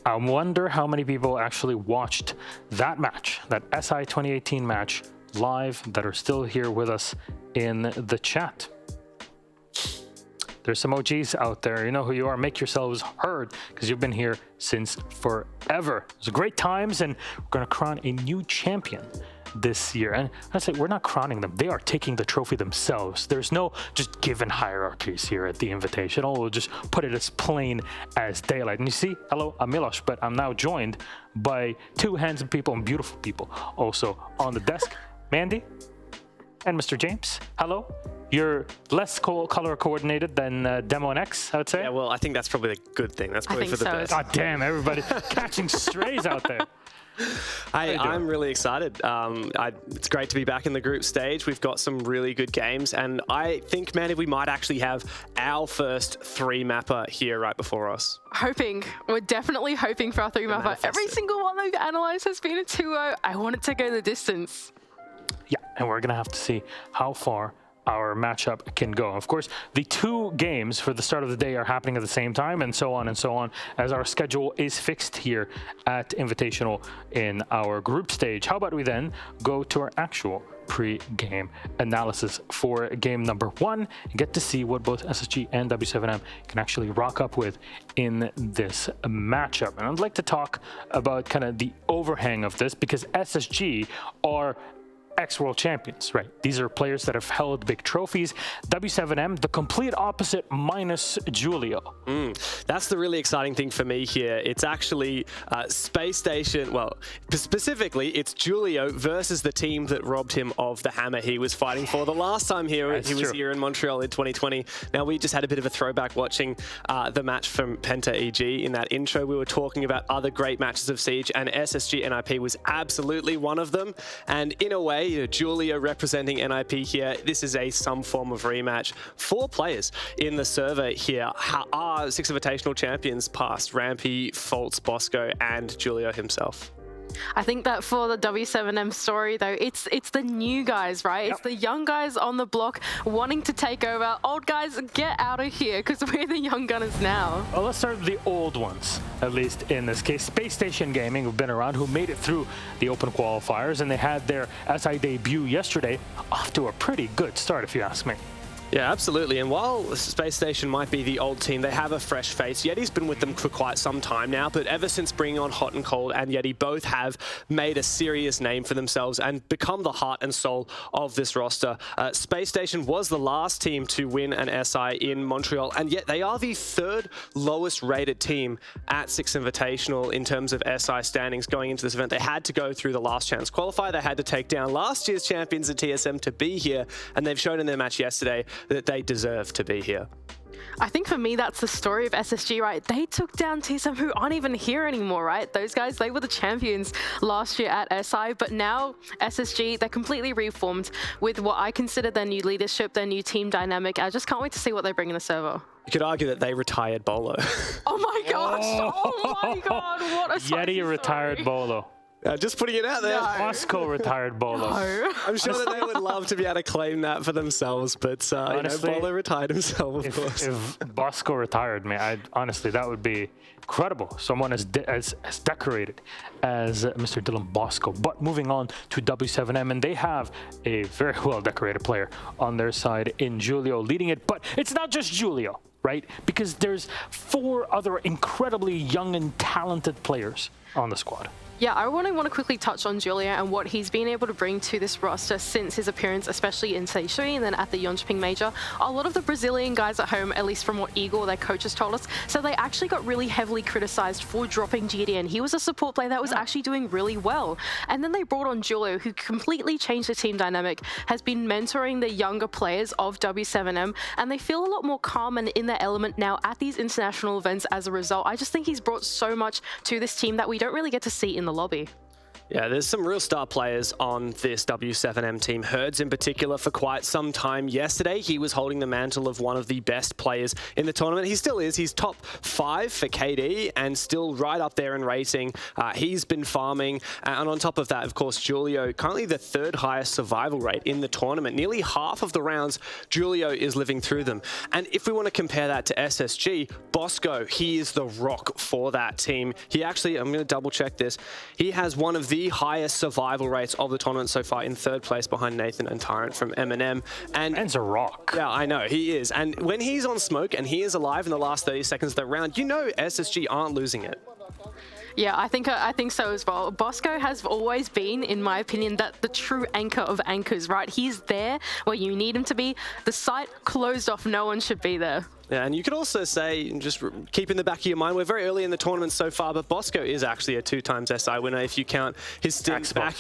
I wonder how many people actually watched that match, that SI 2018 match live, that are still here with us in the chat. There's some OGs out there. You know who you are. Make yourselves heard because you've been here since forever. It was great times, and we're going to crown a new champion this year. And I say we're not crowning them. They are taking the trophy themselves. There's no just given hierarchies here at the Invitational. We'll just put it as plain as daylight. And you see, hello, I'm Milos, but I'm now joined by two handsome people and beautiful people also on the desk. Mandy and Mr. James, hello. You're less color coordinated than Demo and X, I would say. Yeah, well, I think that's probably a good thing. That's probably for the best. God damn, everybody catching strays out there. I'm really excited. It's great to be back in the group stage. We've got some really good games, and I think, Mandy, we might actually have our first three-mapper here right before us. We're definitely hoping for our three-mapper. Every single one we've analysed has been a 2-0. I want it to go the distance. Yeah, and we're going to have to see how far our matchup can go. Of course, the two games for the start of the day are happening at the same time, and so on, as our schedule is fixed here at Invitational in our group stage. How about we then go to our actual pre-game analysis for game number 1 and get to see what both SSG and w7m can actually rock up with in this matchup. And I'd like to talk about kind of the overhang of this, because SSG are ex-world champions, right? These are players that have held big trophies. w7m, the complete opposite, minus Julio. That's the really exciting thing for me here. It's actually Space Station, well, specifically, it's Julio versus the team that robbed him of the hammer he was fighting for the last time he was here in Montreal in 2020. Now, we just had a bit of a throwback watching the match from Penta EG. In that intro, we were talking about other great matches of Siege, and SSG NIP was absolutely one of them. And in a way, Julio representing NIP here. This is some form of rematch. 4 players in the server here are Six Invitational champions past Rampy, Foltz, Bosco, and Julio himself. I think that for the w7m story, though, it's the new guys, right? Yep. It's the young guys on the block wanting to take over. Old guys, get out of here, because we're the young gunners now. Well, let's start with the old ones, at least in this case. Spacestation Gaming, who've been around, who made it through the open qualifiers, and they had their SI debut yesterday, off to a pretty good start, if you ask me. Yeah, absolutely. And while Space Station might be the old team, they have a fresh face. Yeti's been with them for quite some time now, but ever since bringing on Hot and Cold and Yeti, both have made a serious name for themselves and become the heart and soul of this roster. Space Station was the last team to win an SI in Montreal, and yet they are the 3rd lowest rated team at Six Invitational in terms of SI standings going into this event. They had to go through the last chance qualifier. They had to take down last year's champions at TSM to be here, and they've shown in their match yesterday that they deserve to be here. I think for me, that's the story of SSG, right? They took down TSM, who aren't even here anymore, right? Those guys, they were the champions last year at SI, but now SSG, they're completely reformed with what I consider their new leadership, their new team dynamic. I just can't wait to see what they bring in the server. You could argue that they retired Bolo. Oh my gosh! Oh my god! What a Yeti retired Bolo. Just putting it out there. No. Bosco retired Bolo. No. I'm sure that they would love to be able to claim that for themselves, but honestly, Bolo retired himself, of course. If Bosco retired, man, honestly, that would be incredible. Someone as decorated as Mr. Dylan Bosco. But moving on to w7m, and they have a very well-decorated player on their side in Julio leading it. But it's not just Julio, right? Because there's 4 other incredibly young and talented players on the squad. Yeah, I want to quickly touch on Julio and what he's been able to bring to this roster since his appearance, especially in Stage 3 and then at the Jönköping Major. A lot of the Brazilian guys at home, at least from what Igor, their coaches, told us, so they actually got really heavily criticized for dropping GDN. He was a support player that was actually doing really well. And then they brought on Julio, who completely changed the team dynamic, has been mentoring the younger players of w7m, and they feel a lot more calm and in their element now at these international events as a result. I just think he's brought so much to this team that we don't really get to see in the lobby. Yeah, there's some real star players on this W7M team. Herds in particular for quite some time. Yesterday, he was holding the mantle of one of the best players in the tournament. He still is. He's top 5 for KD and still right up there in rating. He's been farming. And on top of that, of course, Julio, currently the 3rd highest survival rate in the tournament. Nearly half of the rounds, Julio is living through them. And if we want to compare that to SSG, Bosco, he is the rock for that team. He actually, I'm going to double check this, he has one of the highest survival rates of the tournament so far, in 3rd place behind Nathan and Tyrant from M&M. And Man's a rock. Yeah, I know, he is. And when he's on smoke and he is alive in the last 30 seconds of the round, you know SSG aren't losing it. Yeah, I think so as well. Bosco has always been, in my opinion, the true anchor of anchors, right? He's there where you need him to be. The site closed off, no one should be there. Yeah, and you could also say, just keep in the back of your mind, we're very early in the tournament so far, but Bosco is actually a 2x SI winner if you count his stint back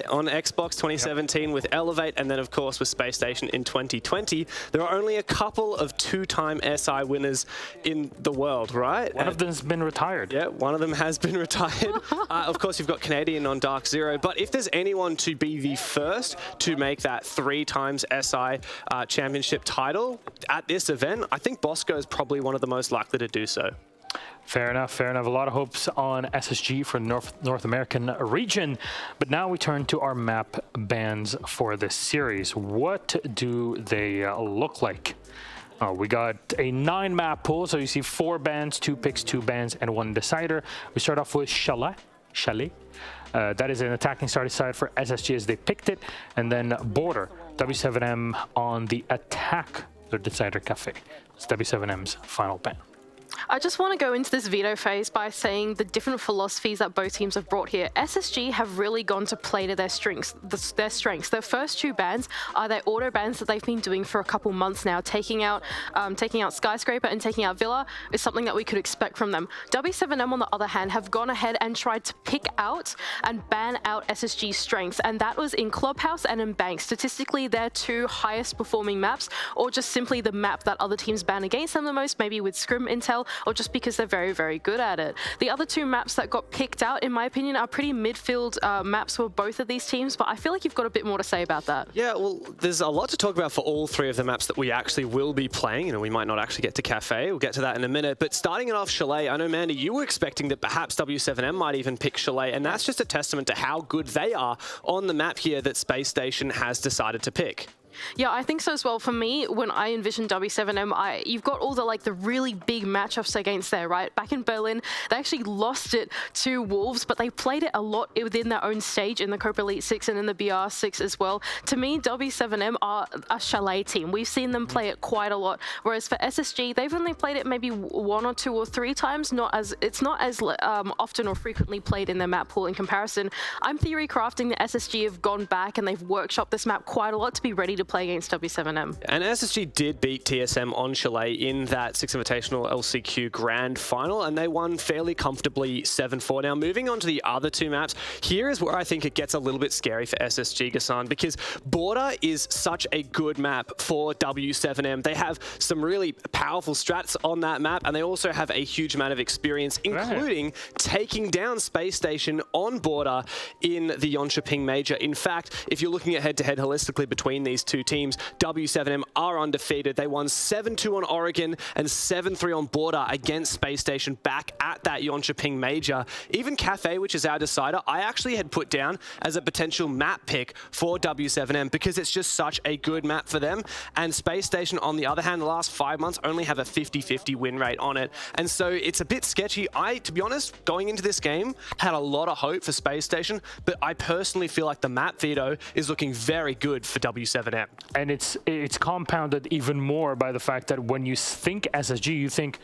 on Xbox 2017 with Elevate, and then of course with Space Station in 2020. There are only a couple of 2-time SI winners in the world, right? One of them's been retired. Yeah, one of them has been retired. Of course, you've got Canadian on Dark Zero, but if there's anyone to be the first to make that 3x SI championship title at this event, I think Bosco is probably one of the most likely to do so. Fair enough, fair enough. A lot of hopes on SSG for North American region. But now we turn to our map bans for this series. What do they look like? We got a 9-map pool, so you see 4 bans, 2 picks, 2 bans, and 1 decider. We start off with Chalet. That is an attacking starting side for SSG as they picked it. And then Border, W7M on the attack, the decider Kafe. It's W7M's final ban. I just want to go into this veto phase by saying the different philosophies that both teams have brought here. SSG have really gone to play to their strengths. Their first 2 bans are their auto bans that they've been doing for a couple months now. Taking out Skyscraper and taking out Villa is something that we could expect from them. W7M, on the other hand, have gone ahead and tried to pick out and ban out SSG's strengths, and that was in Clubhouse and in Bank. Statistically, their 2 highest performing maps, or just simply the map that other teams ban against them the most, maybe with Scrim Intel, or just because they're very, very good at it. The other 2 maps that got picked out, in my opinion, are pretty midfield maps for both of these teams, but I feel like you've got a bit more to say about that. Yeah, well, there's a lot to talk about for all 3 of the maps that we actually will be playing. You know, we might not actually get to Kafe. We'll get to that in a minute. But starting it off Chalet, I know, Mandy, you were expecting that perhaps W7M might even pick Chalet, and that's just a testament to how good they are on the map here that Space Station has decided to pick. Yeah, I think so as well. For me, when I envision W7M, you've got all the really big matchups against there, right? Back in Berlin, they actually lost it to Wolves, but they played it a lot within their own stage in the Copa Elite 6 and in the BR6 as well. To me, W7M are a Chalet team. We've seen them play it quite a lot, whereas for SSG, they've only played it maybe 1 or 2 or 3 times. It's not as often or frequently played in their map pool in comparison. I'm theory crafting that SSG have gone back and they've workshopped this map quite a lot to be ready to play against W7M. And SSG did beat TSM on Chalet in that Six Invitational LCQ Grand Final, and they won fairly comfortably 7-4. Now, moving on to the other 2 maps, here is where I think it gets a little bit scary for SSG, Ghassan, because Border is such a good map for W7M. They have some really powerful strats on that map, and they also have a huge amount of experience, including taking down Space Station on Border in the Jönköping Major. In fact, if you're looking at head-to-head holistically between these 2 teams, W7M are undefeated. They won 7-2 on Oregon and 7-3 on Border against Space Station back at that Jönköping Major. Even Kafe, which is our decider, I actually had put down as a potential map pick for W7M because it's just such a good map for them. And Space Station, on the other hand, the last 5 months only have a 50-50 win rate on it. And so it's a bit sketchy. To be honest, going into this game, had a lot of hope for Space Station, but I personally feel like the map veto is looking very good for W7M. And it's compounded even more by the fact that when you think SSG, you think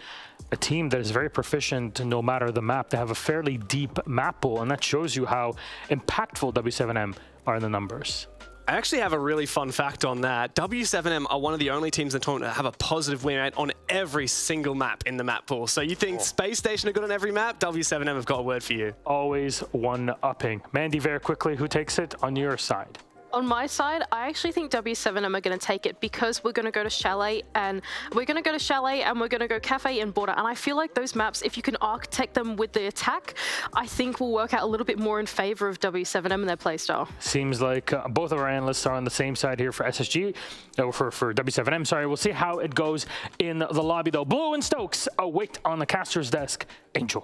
a team that is very proficient no matter the map. They have a fairly deep map pool, and that shows you how impactful W7M are in the numbers. I actually have a really fun fact on that. W7M are one of the only teams in the tournament that have a positive win rate on every single map in the map pool. So you think Space Station are good on every map? W7M have got a word for you. Always one-upping. Mandy, very quickly, who takes it on your side? On my side, I actually think w7m are going to take it because we're going to go to Chalet and we're going to go Kafe and Border. And I feel like those maps, if you can architect them with the attack, I think will work out a little bit more in favor of w7m and their playstyle. Seems like both of our analysts are on the same side here for SSG, or for w7m, sorry. We'll see how it goes in the lobby though. Blue and Stokes await on the caster's desk. Enjoy.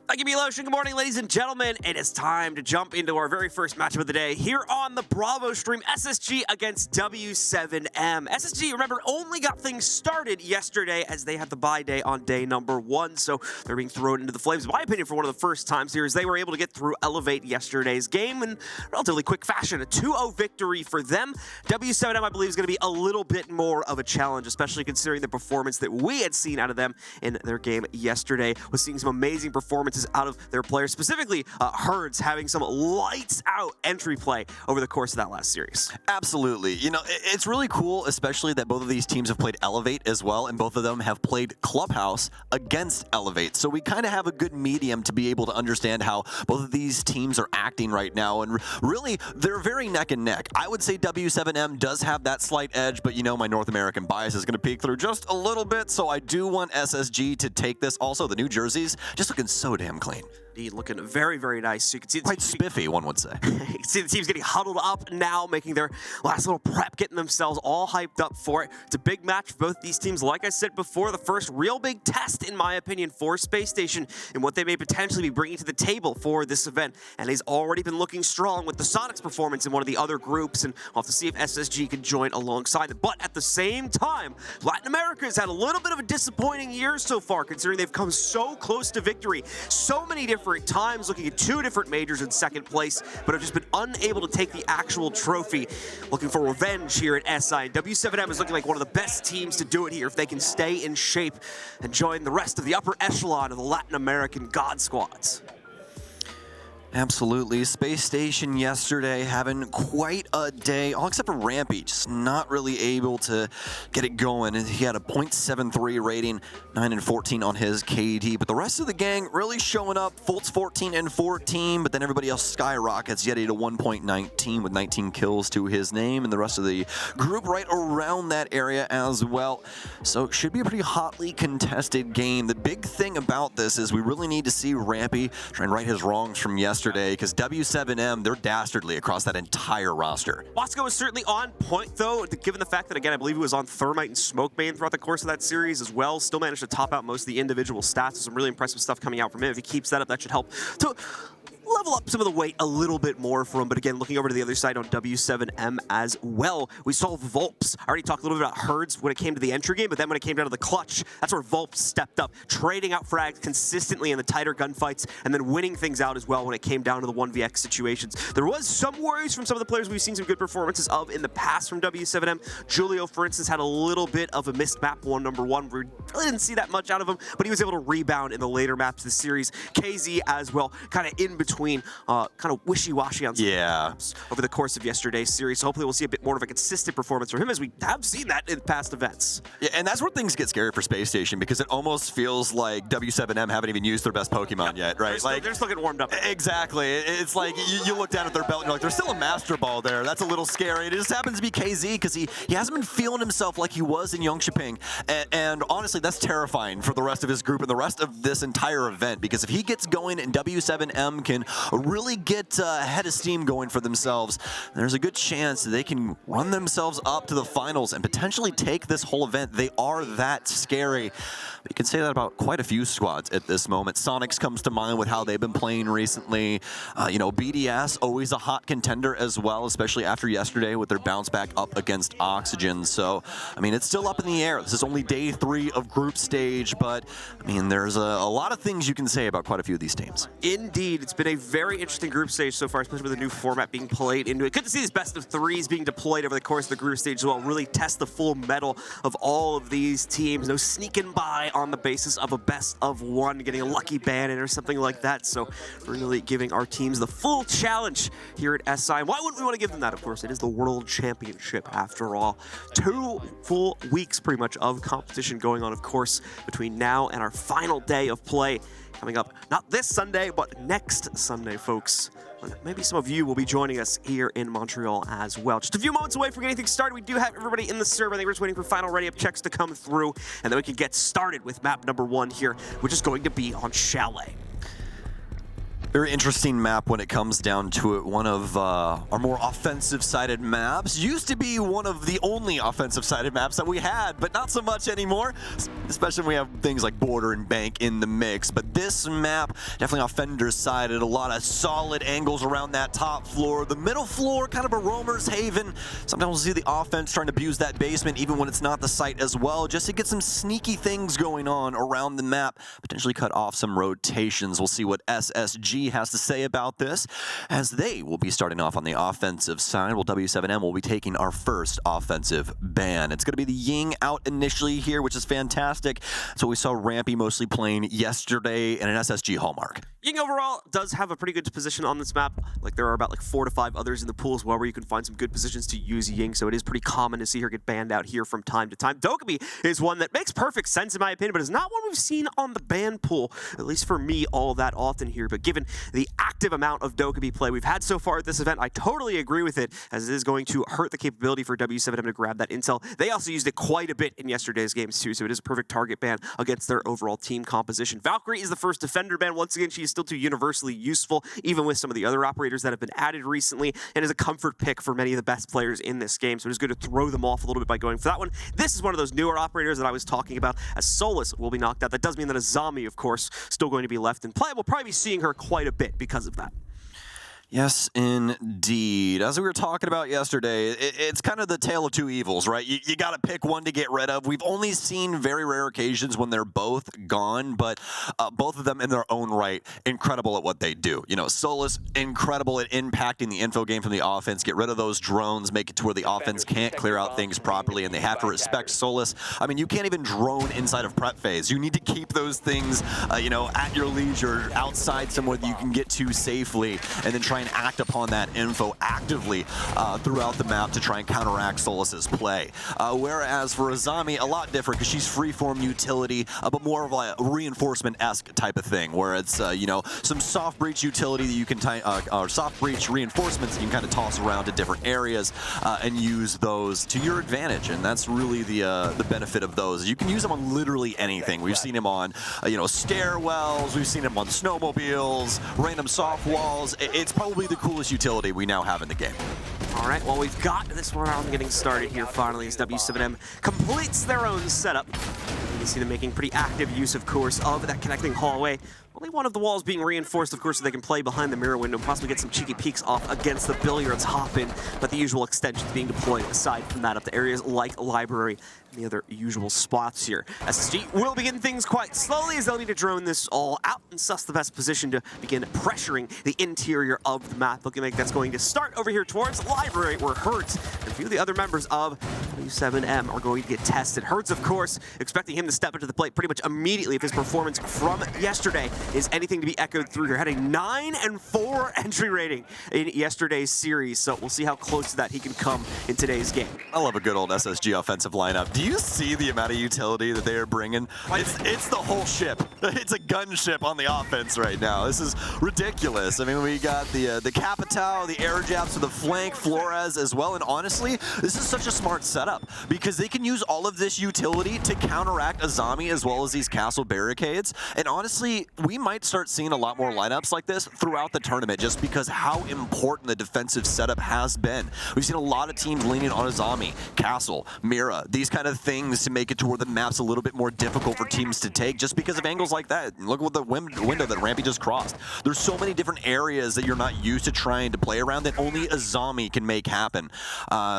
Thank you, Milos. Good morning, ladies and gentlemen. It is time to jump into our very first matchup of the day here on the Bravo stream. SSG against w7m. SSG, remember, only got things started yesterday as they had the bye day on day number 1, so they're being thrown into the flames. In my opinion, for one of the first times here, as they were able to get through Elevate yesterday's game in relatively quick fashion. A 2-0 victory for them. w7m, I believe, is going to be a little bit more of a challenge, especially considering the performance that we had seen out of them in their game yesterday. Was seeing some amazing performances out of their players, specifically Herds having some lights out entry play over the course of that last series. Absolutely. You know, it's really cool, especially that both of these teams have played Elevate as well, and both of them have played Clubhouse against Elevate. So we kind of have a good medium to be able to understand how both of these teams are acting right now, and really, they're very neck and neck. I would say w7m does have that slight edge, but you know, my North American bias is going to peek through just a little bit, so I do want SSG to take this. Also, the new jerseys just looking so damn clean. Indeed, looking very, very nice. So you can see quite spiffy, one would say. You can see the team's getting huddled up now, making their last little prep, getting themselves all hyped up for it. It's a big match for both these teams. Like I said before, the first real big test, in my opinion, for Space Station and what they may potentially be bringing to the table for this event. And he's already been looking strong with the Sonics performance in one of the other groups, and we'll have to see if SSG can join alongside them. But at the same time, Latin America has had a little bit of a disappointing year so far, considering they've come so close to victory so many different times, looking at 2 different majors in second place, but have just been unable to take the actual trophy. Looking for revenge here at SI. And w7m is looking like one of the best teams to do it here if they can stay in shape and join the rest of the upper echelon of the Latin American God Squads. Absolutely. Space Station yesterday having quite a day, all except for Rampy, just not really able to get it going. He had a .73 rating, 9 and 14 on his KD, but the rest of the gang really showing up. Fultz 14 and 14, but then everybody else skyrockets. Yeti to 1.19 with 19 kills to his name, and the rest of the group right around that area as well. So it should be a pretty hotly contested game. The big thing about this is we really need to see Rampy try and right his wrongs from yesterday, because w7m, they're dastardly across that entire roster. Bosco was certainly on point, though, given the fact that, again, I believe he was on Thermite and Smokebane throughout the course of that series as well. Still managed to top out most of the individual stats. So some really impressive stuff coming out from him. If he keeps that up, that should help to level up some of the weight a little bit more for him. But again, looking over to the other side on w7m as well, we saw Volps. I already talked a little bit about Herds when it came to the entry game, but then when it came down to the clutch, that's where Volps stepped up, trading out frags consistently in the tighter gunfights, and then winning things out as well when it came down to the 1vx situations. There was some worries from some of the players we've seen some good performances of in the past from w7m. Julio, for instance, had a little bit of a missed map number 1. We really didn't see that much out of him, but he was able to rebound in the later maps of the series. KZ as well, kind of in between, kind of wishy-washy on some maps over the course of yesterday's series. So hopefully we'll see a bit more of a consistent performance from him, as we have seen that in past events. Yeah, and that's where things get scary for Space Station, because it almost feels like w7m haven't even used their best Pokemon yet, right? They're still getting warmed up. Exactly. It's like you look down at their belt and you're like, there's still a Master Ball there. That's a little scary. It just happens to be KZ, because he hasn't been feeling himself like he was in Yongshiping. And honestly, that's terrifying for the rest of his group and the rest of this entire event, because if he gets going and w7m can really get a head of steam going for themselves, there's a good chance they can run themselves up to the finals and potentially take this whole event. They are that scary. But you can say that about quite a few squads at this moment. Sonics comes to mind with how they've been playing recently. You know, BDS, always a hot contender as well, especially after yesterday with their bounce back up against Oxygen. So, I mean, it's still up in the air. This is only day 3 of group stage, but, I mean, there's a lot of things you can say about quite a few of these teams. Indeed. It's been a very interesting group stage so far, especially with the new format being played into it. Good to see these best of 3s being deployed over the course of the group stage as well. Really test the full mettle of all of these teams. No sneaking by on the basis of a best of 1, getting a lucky ban in or something like that. So really giving our teams the full challenge here at SI. Why wouldn't we want to give them that? Of course, it is the World Championship after all. 2 full weeks pretty much of competition going on, of course, between now and our final day of play coming up, not this Sunday, but next Sunday, folks. maybe some of you will be joining us here in Montreal as well. Just a few moments away from getting things started. We do have everybody in the server. I think we're just waiting for final ready-up checks to come through, and then we can get started with map number 1 here, which is going to be on Chalet. Very interesting map when it comes down to it. One of our more offensive-sided maps. Used to be one of the only offensive-sided maps that we had, but not so much anymore, especially when we have things like Border and Bank in the mix. But this map, definitely offender-sided. A lot of solid angles around that top floor. The middle floor, kind of a roamer's haven. Sometimes we'll see the offense trying to abuse that basement, even when it's not the site as well, just to get some sneaky things going on around the map. Potentially cut off some rotations. We'll see what SSG has to say about this, as they will be starting off on the offensive side. Well, w7m will be taking our first offensive ban. It's going to be the Ying out initially here, which is fantastic. So we saw Rampy mostly playing yesterday and an SSG hallmark. Ying overall does have a pretty good position on this map. Like, there are about 4 to 5 others in the pool as well where you can find some good positions to use Ying, so it is pretty common to see her get banned out here from time to time. Dokkaebi is one that makes perfect sense in my opinion, but is not one we've seen on the ban pool, at least for me, all that often here. But given the active amount of Dokkaebi play we've had so far at this event, I totally agree with it, as it is going to hurt the capability for w7m to grab that intel. They also used it quite a bit in yesterday's games too, so it is a perfect target ban against their overall team composition. Valkyrie is the first defender ban. Once again, she is still too universally useful, even with some of the other operators that have been added recently, and is a comfort pick for many of the best players in this game, so it is good to throw them off a little bit by going for that one. This is one of those newer operators that I was talking about, as Solus will be knocked out. That does mean that Azami, of course, still going to be left in play. We'll probably be seeing her quite a bit because of that. Yes, indeed. As we were talking about yesterday, it's kind of the tale of two evils, right? You got to pick one to get rid of. We've only seen very rare occasions when they're both gone, but both of them in their own right, incredible at what they do. You know, Solus, incredible at impacting the info game from the offense, get rid of those drones, make it to where the offense can't clear out things properly, and they have to respect Solus. I mean, you can't even drone inside of prep phase. You need to keep those things, you know, at your leisure, outside somewhere that you can get to safely, and then try and act upon that info actively throughout the map to try and counteract Solus's play. Whereas for Azami, a lot different, because she's freeform utility, but more of a reinforcement-esque type of thing, where it's, you know, some soft breach utility that you can, or soft breach reinforcements that you can kind of toss around to different areas and use those to your advantage. And that's really the benefit of those. You can use them on literally anything. We've seen him on, you know, stairwells, we've seen him on snowmobiles, random soft walls. It's probably the coolest utility we now have in the game. All right, well, we've got this round getting started here finally as w7m completes their own setup. You can see them making pretty active use, of course, of that connecting hallway. Only one of the walls being reinforced, of course, so they can play behind the mirror window and possibly get some cheeky peeks off against the billiards hop-in, but the usual extensions being deployed aside from that up to areas like library and the other usual spots here. SSG will begin things quite slowly, as they'll need to drone this all out and suss the best position to begin pressuring the interior of the map. Looking like that's going to start over here towards library, where Hertz and a few of the other members of w7m are going to get tested. Hertz, of course, expecting him to step into the plate pretty much immediately if his performance from yesterday is anything to be echoed through here. Had a 9-4 entry rating in yesterday's series, so we'll see how close to that he can come in today's game. I love a good old SSG offensive lineup. Do you see the amount of utility that they are bringing? It's the whole ship. It's a gunship on the offense right now. This is ridiculous. I mean, we got the Capital, the air jabs to the flank, Flores as well, and honestly, this is such a smart setup, because they can use all of this utility to counteract Azami as well as these castle barricades, and honestly, we might start seeing a lot more lineups like this throughout the tournament, just because how important the defensive setup has been. We've seen a lot of teams leaning on Azami, Castle, Mira, these kind of things to make it to where the map's a little bit more difficult for teams to take, just because of angles like that. Look at the window that Rampy just crossed. There's so many different areas that you're not used to trying to play around that only Azami can make happen.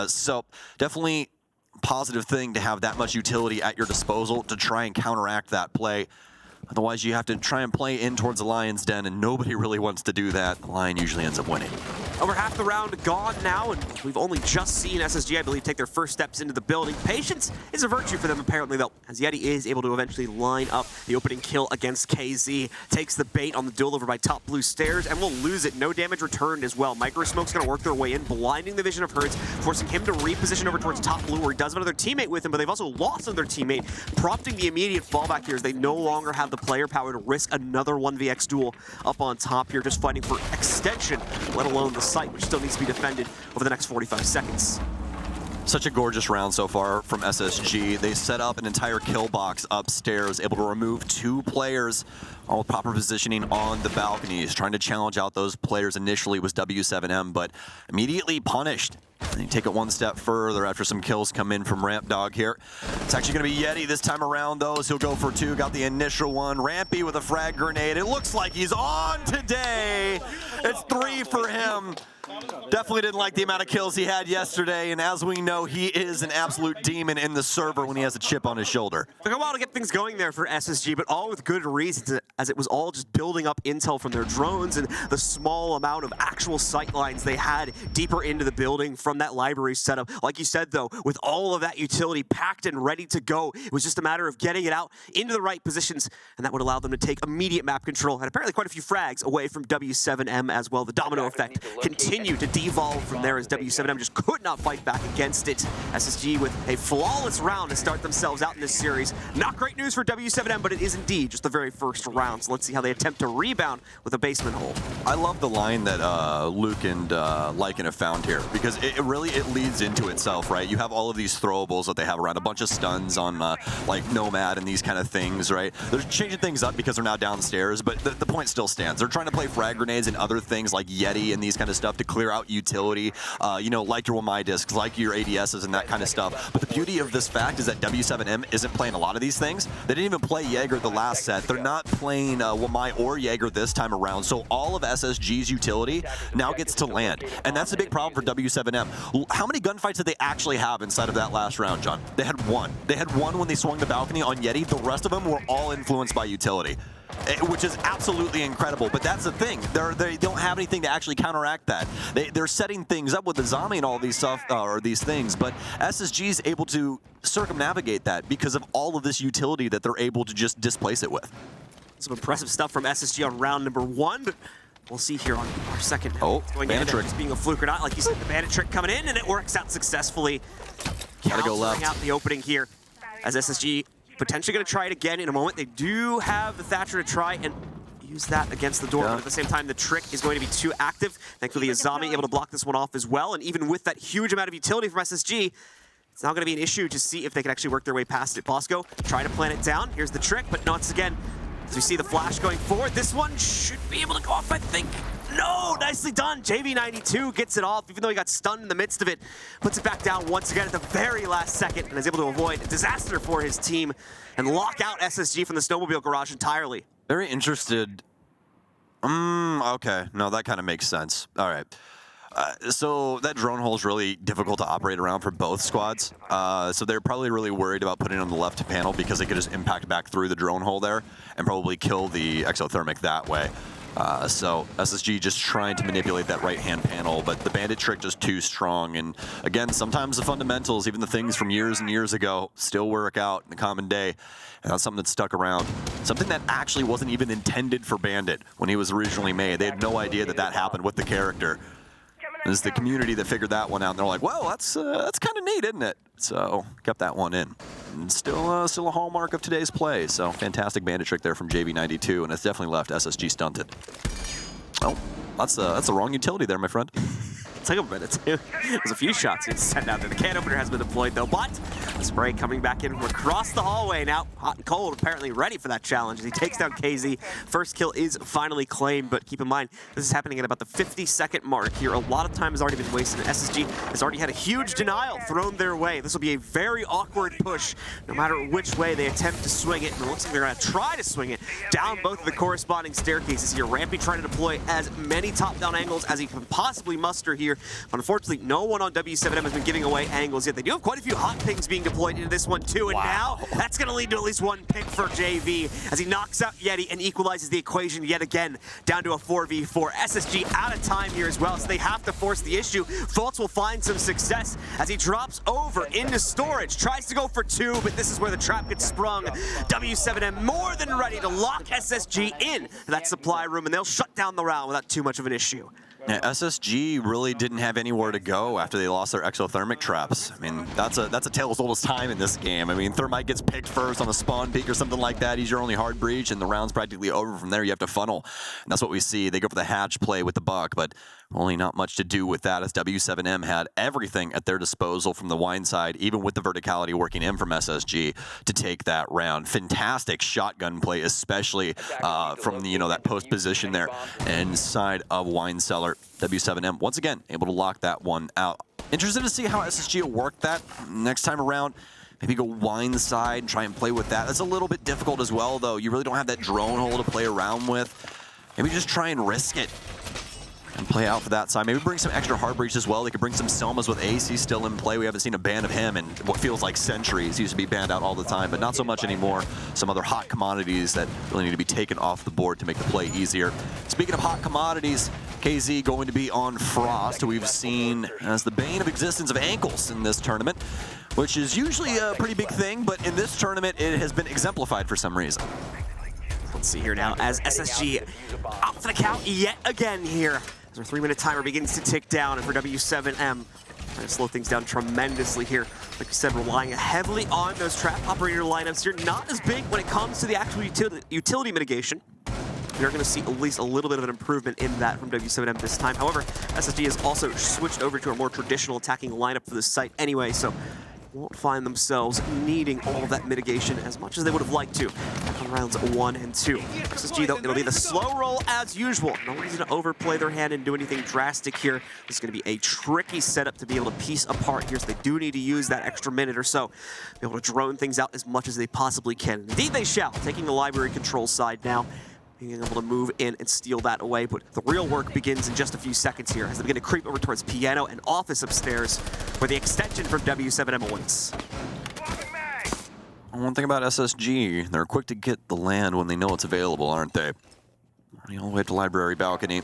So definitely positive thing to have that much utility at your disposal to try and counteract that play. Otherwise, you have to try and play in towards the Lion's Den, and nobody really wants to do that. The Lion usually ends up winning. Over half the round gone now, and we've only just seen SSG, I believe, take their first steps into the building. Patience is a virtue for them, apparently, though, as Yeti is able to eventually line up the opening kill against KZ. Takes the bait on the duel over by top blue stairs, and will lose it. No damage returned as well. Micro Smoke's going to work their way in, blinding the vision of Hertz, forcing him to reposition over towards top blue, where he does have another teammate with him, but they've also lost another teammate, prompting the immediate fallback here as they no longer have the the player power to risk another 1vx duel up on top here, just fighting for extension, let alone the site, which still needs to be defended over the next 45 seconds. Such a gorgeous round so far from SSG. They set up an entire kill box upstairs, able to remove 2 players, all proper positioning on the balconies. Trying to challenge out those players initially was w7m, but immediately punished. And they take it one step further after some kills come in from Ramp Dog here. It's actually going to be Yeti this time around, though, so he'll go for 2. Got the initial one. Rampy with a frag grenade. It looks like he's on today. It's 3 for him. Definitely didn't like the amount of kills he had yesterday, and as we know, he is an absolute demon in the server when he has a chip on his shoulder. Took a while to get things going there for SSG, but all with good reasons, as it was all just building up intel from their drones and the small amount of actual sight lines they had deeper into the building from that library setup. Like you said, though, with all of that utility packed and ready to go, it was just a matter of getting it out into the right positions, and that would allow them to take immediate map control, and apparently quite a few frags away from w7m as well. The domino effect continued to devolve from there as w7m just could not fight back against it. SSG with a flawless round to start themselves out in this series. Not great news for w7m, but it is indeed just the very first round. So let's see how they attempt to rebound with a basement hole. I love the line that Luke and Lycan have found here, because it really leads into itself, right? You have all of these throwables that they have around, a bunch of stuns on like Nomad and these kind of things, right? They're changing things up because they're now downstairs, but the point still stands. They're trying to play frag grenades and other things like Yeti and these kind of stuff to clear out utility, you know, like your Wamai discs, like your ADSs and that kind of stuff. But the beauty of this fact is that w7m isn't playing a lot of these things. They didn't even play Jaeger the last set. They're not playing Wamai or Jaeger this time around. So all of SSG's utility now gets to land. And that's a big problem for w7m. How many gunfights did they actually have inside of that last round, John? They had 1. They had 1 when they swung the balcony on Yeti. The rest of them were all influenced by utility, which is absolutely incredible. But that's the thing. They don't have anything to actually counteract that. They're setting things up with the zombie and all these stuff, or these things, but SSG is able to circumnavigate that because of all of this utility that they're able to just displace it with. Some impressive stuff from SSG on round number 1, but we'll see here on our second. Oh, going bandit trick. Being a fluke or not, like you said, the bandit trick coming in, and it works out successfully. Gotta go left. Out the opening here as SSG potentially going to try it again in a moment. They do have the Thatcher to try and use that against the door, but at the same time, the trick is going to be too active. Thankfully, Azami able to block this one off as well, and even with that huge amount of utility from SSG, it's now going to be an issue to see if they can actually work their way past it. Bosco try to plant it down. Here's the trick, but once again, as we see the flash going forward, this one should be able to go off, I think. No, nicely done. JV92 gets it off, even though he got stunned in the midst of it. Puts it back down once again at the very last second and is able to avoid a disaster for his team and lock out SSG from the snowmobile garage entirely. Very interested. Okay. No, that kind of makes sense. All right. So that drone hole is really difficult to operate around for both squads. So they're probably really worried about putting it on the left panel because they could just impact back through the drone hole there and probably kill the exothermic that way. So SSG just trying to manipulate that right-hand panel, but the bandit trick just too strong. And again, sometimes the fundamentals, even the things from years and years ago, still work out in the common day. And that's something that stuck around. Something that actually wasn't even intended for Bandit when he was originally made. They had no idea that that happened with the character. It's the community that figured that one out, and they're like, "Well, that's kind of neat, isn't it?" So kept that one in. And still a hallmark of today's play. So fantastic bandit trick there from JV92, and it's definitely left SSG stunted. Oh, that's the wrong utility there, my friend. Took a minute too. There's a few shots he sent out there. The can opener has been deployed though, but the spray coming back in from across the hallway now. Hot and cold, apparently ready for that challenge as he takes down KZ. First kill is finally claimed, but keep in mind, this is happening at about the 50-second mark here. A lot of time has already been wasted, and SSG has already had a huge denial thrown their way. This will be a very awkward push, no matter which way they attempt to swing it. And it looks like they're gonna try to swing it down both of the corresponding staircases here. Rampy trying to deploy as many top-down angles as he can possibly muster here. Unfortunately, no one on w7m has been giving away angles yet. They do have quite a few hot pings being deployed into this one too, and now that's going to lead to at least one pick for JV as he knocks out Yeti and equalizes the equation yet again down to a 4v4. SSG out of time here as well, so they have to force the issue. Fultz will find some success as he drops over into storage, tries to go for 2, but this is where the trap gets sprung. w7m more than ready to lock SSG in that supply room, and they'll shut down the round without too much of an issue. Yeah, SSG really didn't have anywhere to go after they lost their exothermic traps. I mean, that's a tale as old as time in this game. I mean, Thermite gets picked first on a spawn peak or something like that. He's your only hard breach, and the round's practically over. From there, you have to funnel. And that's what we see. They go for the hatch play with the Buck, but only not much to do with that, as w7m had everything at their disposal from the wine side, even with the verticality working in from SSG to take that round. Fantastic shotgun play, especially from the, that post position there inside of Wine Cellar. w7m once again able to lock that one out. Interested to see how SSG will work that next time around. Maybe go wine side and try and play with that. That's a little bit difficult as well, though. You really don't have that drone hole to play around with. Maybe just try and risk it and play out for that side. Maybe bring some extra hard breach as well. They could bring some Selmas with Ace. He's still in play. We haven't seen a ban of him in what feels like centuries. He used to be banned out all the time, but not so much anymore. Some other hot commodities that really need to be taken off the board to make the play easier. Speaking of hot commodities, KZ going to be on Frost, who we've seen as the bane of existence of ankles in this tournament, which is usually a pretty big thing, but in this tournament it has been exemplified for some reason. Let's see here now as SSG out for the count yet again here. As our 3-minute timer begins to tick down, and for w7m, trying to slow things down tremendously here. Like you said, relying heavily on those trap operator lineups here. Not as big when it comes to the actual utility mitigation. We are going to see at least a little bit of an improvement in that from w7m this time. However, SSG has also switched over to a more traditional attacking lineup for this site anyway, so won't find themselves needing all of that mitigation as much as they would have liked to on rounds 1 and 2. SSG, though, it'll be the slow roll as usual. No reason to overplay their hand and do anything drastic here. This is going to be a tricky setup to be able to piece apart here, so they do need to use that extra minute or so, be able to drone things out as much as they possibly can. Indeed they shall, taking the library control side now, being able to move in and steal that away, but the real work begins in just a few seconds here as they begin to creep over towards piano and office upstairs, where the extension from w7m awaits. One thing about SSG, they're quick to get the land when they know it's available, aren't they? Running all the way up to library balcony.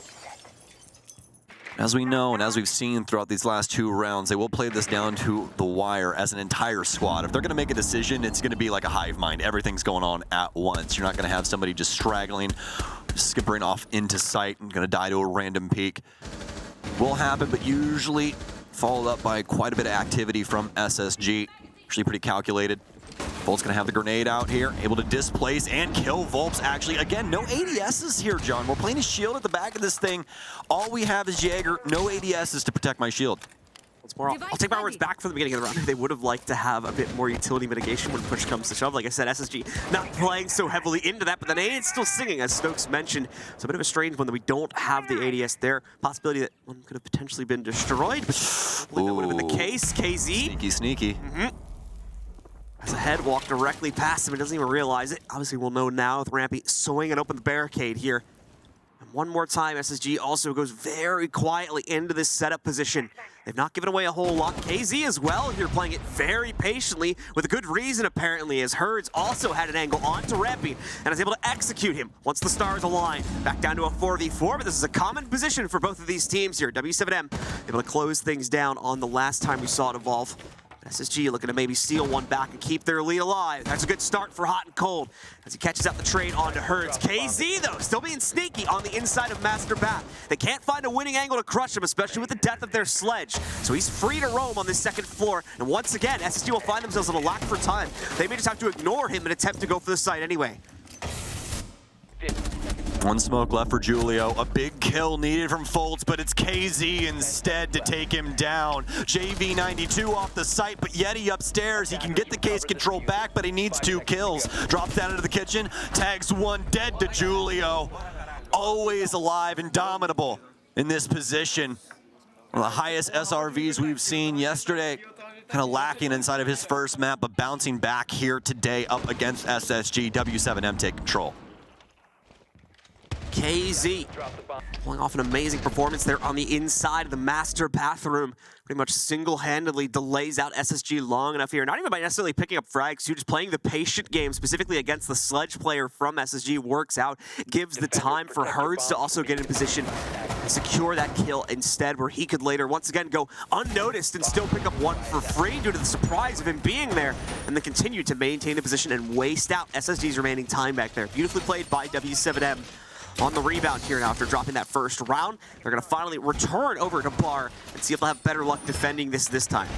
As we know, and as we've seen throughout these last 2 rounds, they will play this down to the wire as an entire squad. If they're going to make a decision, it's going to be like a hive mind. Everything's going on at once. You're not going to have somebody just straggling, skippering off into sight and going to die to a random peak. Will happen, but usually followed up by quite a bit of activity from SSG. Actually pretty calculated. Volt's gonna have the grenade out here, able to displace and kill Volps. Actually, again, no ADSs here, John. We're playing a shield at the back of this thing. All we have is Jaeger, no ADSs to protect my shield. I'll take my words back from the beginning of the round. They would have liked to have a bit more utility mitigation when push comes to shove. Like I said, SSG not playing so heavily into that, but the nade's still singing, as Stokes mentioned. It's a bit of a strange one that we don't have the ADS there. Possibility that one could have potentially been destroyed, but I believe that would have been the case. KZ. Sneaky. As the head walked directly past him and doesn't even realize it. Obviously, we'll know now with Rampy swinging open the barricade here. And one more time, SSG also goes very quietly into this setup position. They've not given away a whole lot. KZ as well here, playing it very patiently with a good reason, apparently, as Herds also had an angle onto Rampy and is able to execute him once the stars align. Back down to a 4v4, but this is a common position for both of these teams here. w7m able to close things down on the last time we saw it evolve. SSG looking to maybe steal one back and keep their lead alive. That's a good start for Hot and Cold as he catches out the trade onto Herds. KZ, though, still being sneaky on the inside of Master Bat. They can't find a winning angle to crush him, especially with the death of their sledge. So he's free to roam on this second floor. And once again, SSG will find themselves in a lack for time. They may just have to ignore him and attempt to go for the site anyway. One smoke left for Julio. A big kill needed from Foltz, but it's KZ instead to take him down. JV92 off the site, but Yeti upstairs. He can get the case control back, but he needs 2 kills. Drops down into the kitchen, tags one dead to Julio. Always alive, indomitable in this position. One of the highest SRVs we've seen yesterday. Kind of lacking inside of his first map, but bouncing back here today up against SSG. w7m take control. KZ pulling off an amazing performance there on the inside of the master bathroom. Pretty much single-handedly delays out SSG long enough here. Not even by necessarily picking up frags, just playing the patient game, specifically against the sledge player from SSG, works out, gives the time for Herds to also get in position and secure that kill instead, where he could later once again go unnoticed and still pick up one for free due to the surprise of him being there, and then continue to maintain the position and waste out SSG's remaining time back there. Beautifully played by w7m. on the rebound here now after dropping that first round. They're going to finally return over to Bar and see if they'll have better luck defending this time.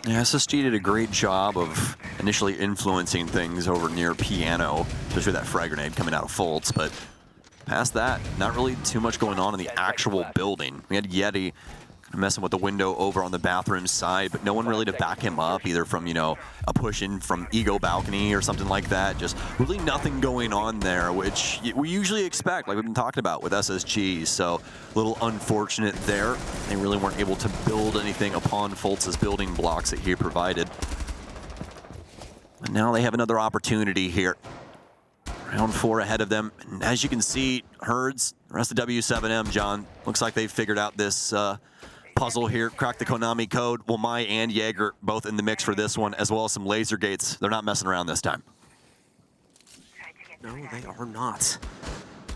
Yeah, SSG did a great job of initially influencing things over near Piano, especially that frag grenade coming out of Fultz, but past that, not really too much going on in the actual building. We had Yeti messing with the window over on the bathroom side, but no one really to back him up, either from, you know, a push in from Ego balcony or something like that. Just really nothing going on there, which we usually expect, like we've been talking about with SSG. So a little unfortunate there. They really weren't able to build anything upon Fultz's building blocks that he provided. But now they have another opportunity here. Round 4 ahead of them. And as you can see, Herds, the rest of W7M, John, looks like they've figured out this puzzle here, cracked the Konami code. Well, Mai and Jaeger both in the mix for this one, as well as some laser gates. They're not messing around this time. No, they are not.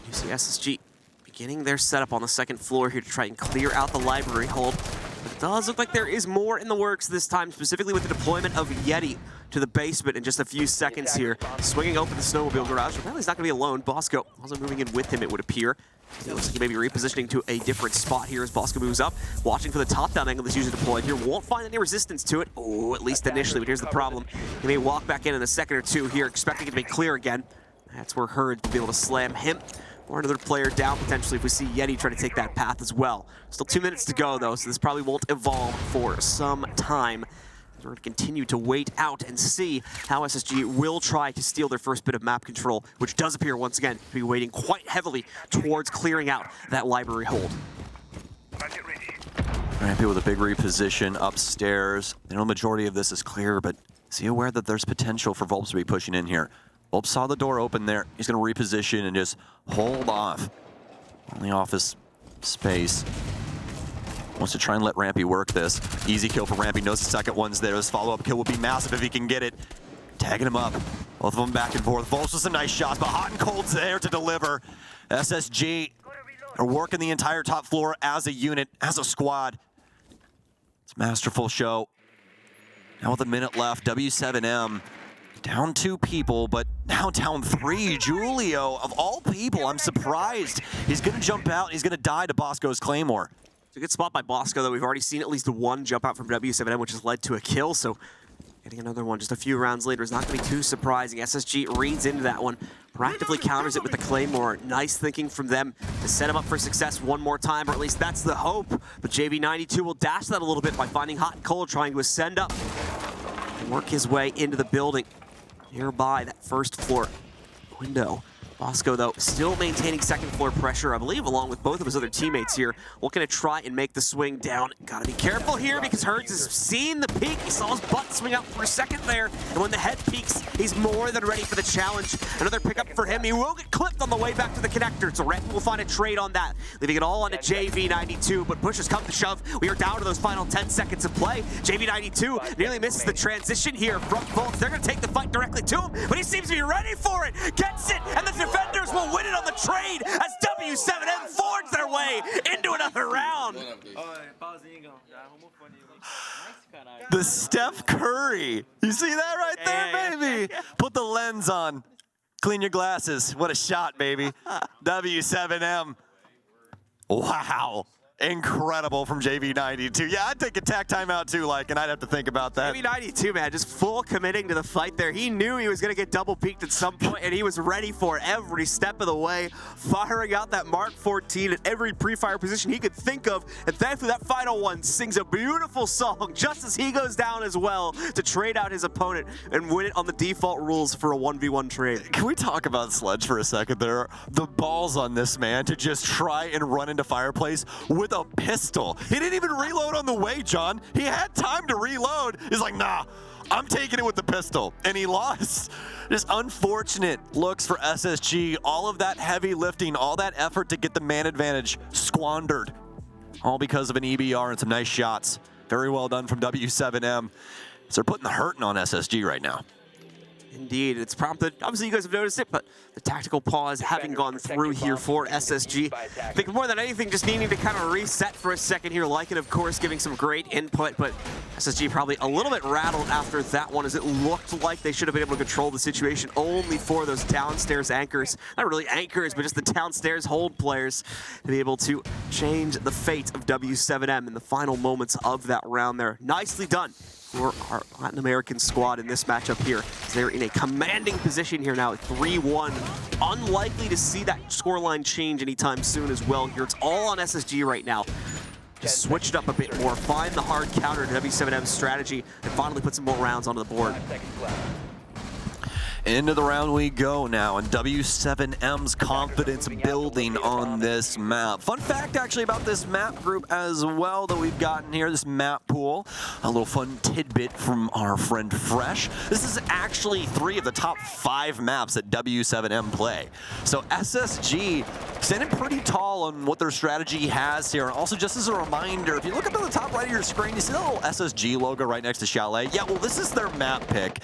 You see SSG beginning their setup on the second floor here to try and clear out the library hold. But it does look like there is more in the works this time, specifically with the deployment of Yeti to the basement in just a few seconds here. Swinging open the snowmobile garage. Apparently he's not going to be alone. Bosco also moving in with him, it would appear. It looks like he may be repositioning to a different spot here as Bosco moves up. Watching for the top-down angle that's usually deployed here. Won't find any resistance to it. Oh, at least initially, but here's the problem. He may walk back in a second or two here, expecting it to be clear again. That's where Herd will be able to slam him. Or another player down, potentially, if we see Yeti try to take that path as well. Still 2 minutes to go, though, so this probably won't evolve for some time. We're going to continue to wait out and see how SSG will try to steal their first bit of map control, which does appear, once again, to be waiting quite heavily towards clearing out that library hold. Rampy with a big reposition upstairs. I know the majority of this is clear, but is he aware that there's potential for Volps to be pushing in here? Volps saw the door open there. He's going to reposition and just hold off on the office space. Wants to try and let Rampy work this. Easy kill for Rampy, knows the second one's there. His follow-up kill will be massive if he can get it. Tagging him up. Both of them back and forth. Volts with some nice shots, but Hot and Cold's there to deliver. SSG are working the entire top floor as a unit, as a squad. It's a masterful show. Now with a minute left, W7M down 2 people, but now down 3. Julio, of all people, I'm surprised. He's gonna jump out, he's gonna die to Bosco's Claymore. It's a good spot by Bosco, though. We've already seen at least one jump out from W7M, which has led to a kill, so getting another one just a few rounds later is not going to be too surprising. SSG reads into that one, proactively counters it with the Claymore. Nice thinking from them to set him up for success one more time, or at least that's the hope. But JV92 will dash that a little bit by finding Hot and Cold, trying to ascend up and work his way into the building nearby that first floor window. Bosco, though, still maintaining second floor pressure, I believe, along with both of his other teammates here. Looking to try and make the swing down. Gotta be careful here because Herds has seen the peak. He saw his butt swing out for a second there. And when the head peaks, he's more than ready for the challenge. Another pickup for him. He will get clipped on the way back to the connector. So Red will find a trade on that, leaving it all onto JV92. But push has come to shove. We are down to those final 10 seconds of play. JV92 nearly misses the transition here from Fultz. They're going to take the fight directly to him, but he seems to be ready for it. Gets it, and the defenders will win it on the trade as W7M forge their way into another round. The Steph Curry. You see that right there, baby? Put the lens on. Clean your glasses. What a shot, baby. W7M. Wow. Incredible from JV92. Yeah, I'd take a tack timeout too, and I'd have to think about that. JV92, man, just full committing to the fight there. He knew he was going to get double peaked at some point, and he was ready for it every step of the way, firing out that Mark 14 at every pre-fire position he could think of. And thankfully, that final one sings a beautiful song just as he goes down as well to trade out his opponent and win it on the default rules for a 1v1 trade. Can we talk about Sledge for a second there? The balls on this man to just try and run into Fireplace with a pistol. He didn't even reload on the way, John. He had time to reload. He's like, nah, I'm taking it with the pistol. And he lost. Just unfortunate looks for SSG. All of that heavy lifting, all that effort to get the man advantage squandered. All because of an EBR and some nice shots. Very well done from W7M. So they're putting the hurting on SSG right now. Indeed, it's prompted. Obviously, you guys have noticed it, but the tactical pause having gone through here for SSG. I think more than anything, just needing to kind of reset for a second here. Lycan, of course, giving some great input, but SSG probably a little bit rattled after that one, as it looked like they should have been able to control the situation only for those downstairs anchors. Not really anchors, but just the downstairs hold players to be able to change the fate of w7m in the final moments of that round there. Nicely done for our Latin American squad in this matchup here. They're in a commanding position here now at 3-1. Unlikely to see that scoreline change anytime soon as well here. It's all on SSG right now. Just switch it up a bit more, find the hard counter to w7m's strategy, and finally put some more rounds onto the board. Into the round we go now, and w7m's confidence building on this map. Fun fact actually about this map group as well that we've gotten here, this map pool. A little fun tidbit from our friend Fresh. This is actually 3 of the top 5 maps that w7m play. So SSG standing pretty tall on what their strategy has here. And also, just as a reminder, if you look up at the top right of your screen, you see the little SSG logo right next to Chalet? Yeah, well, this is their map pick.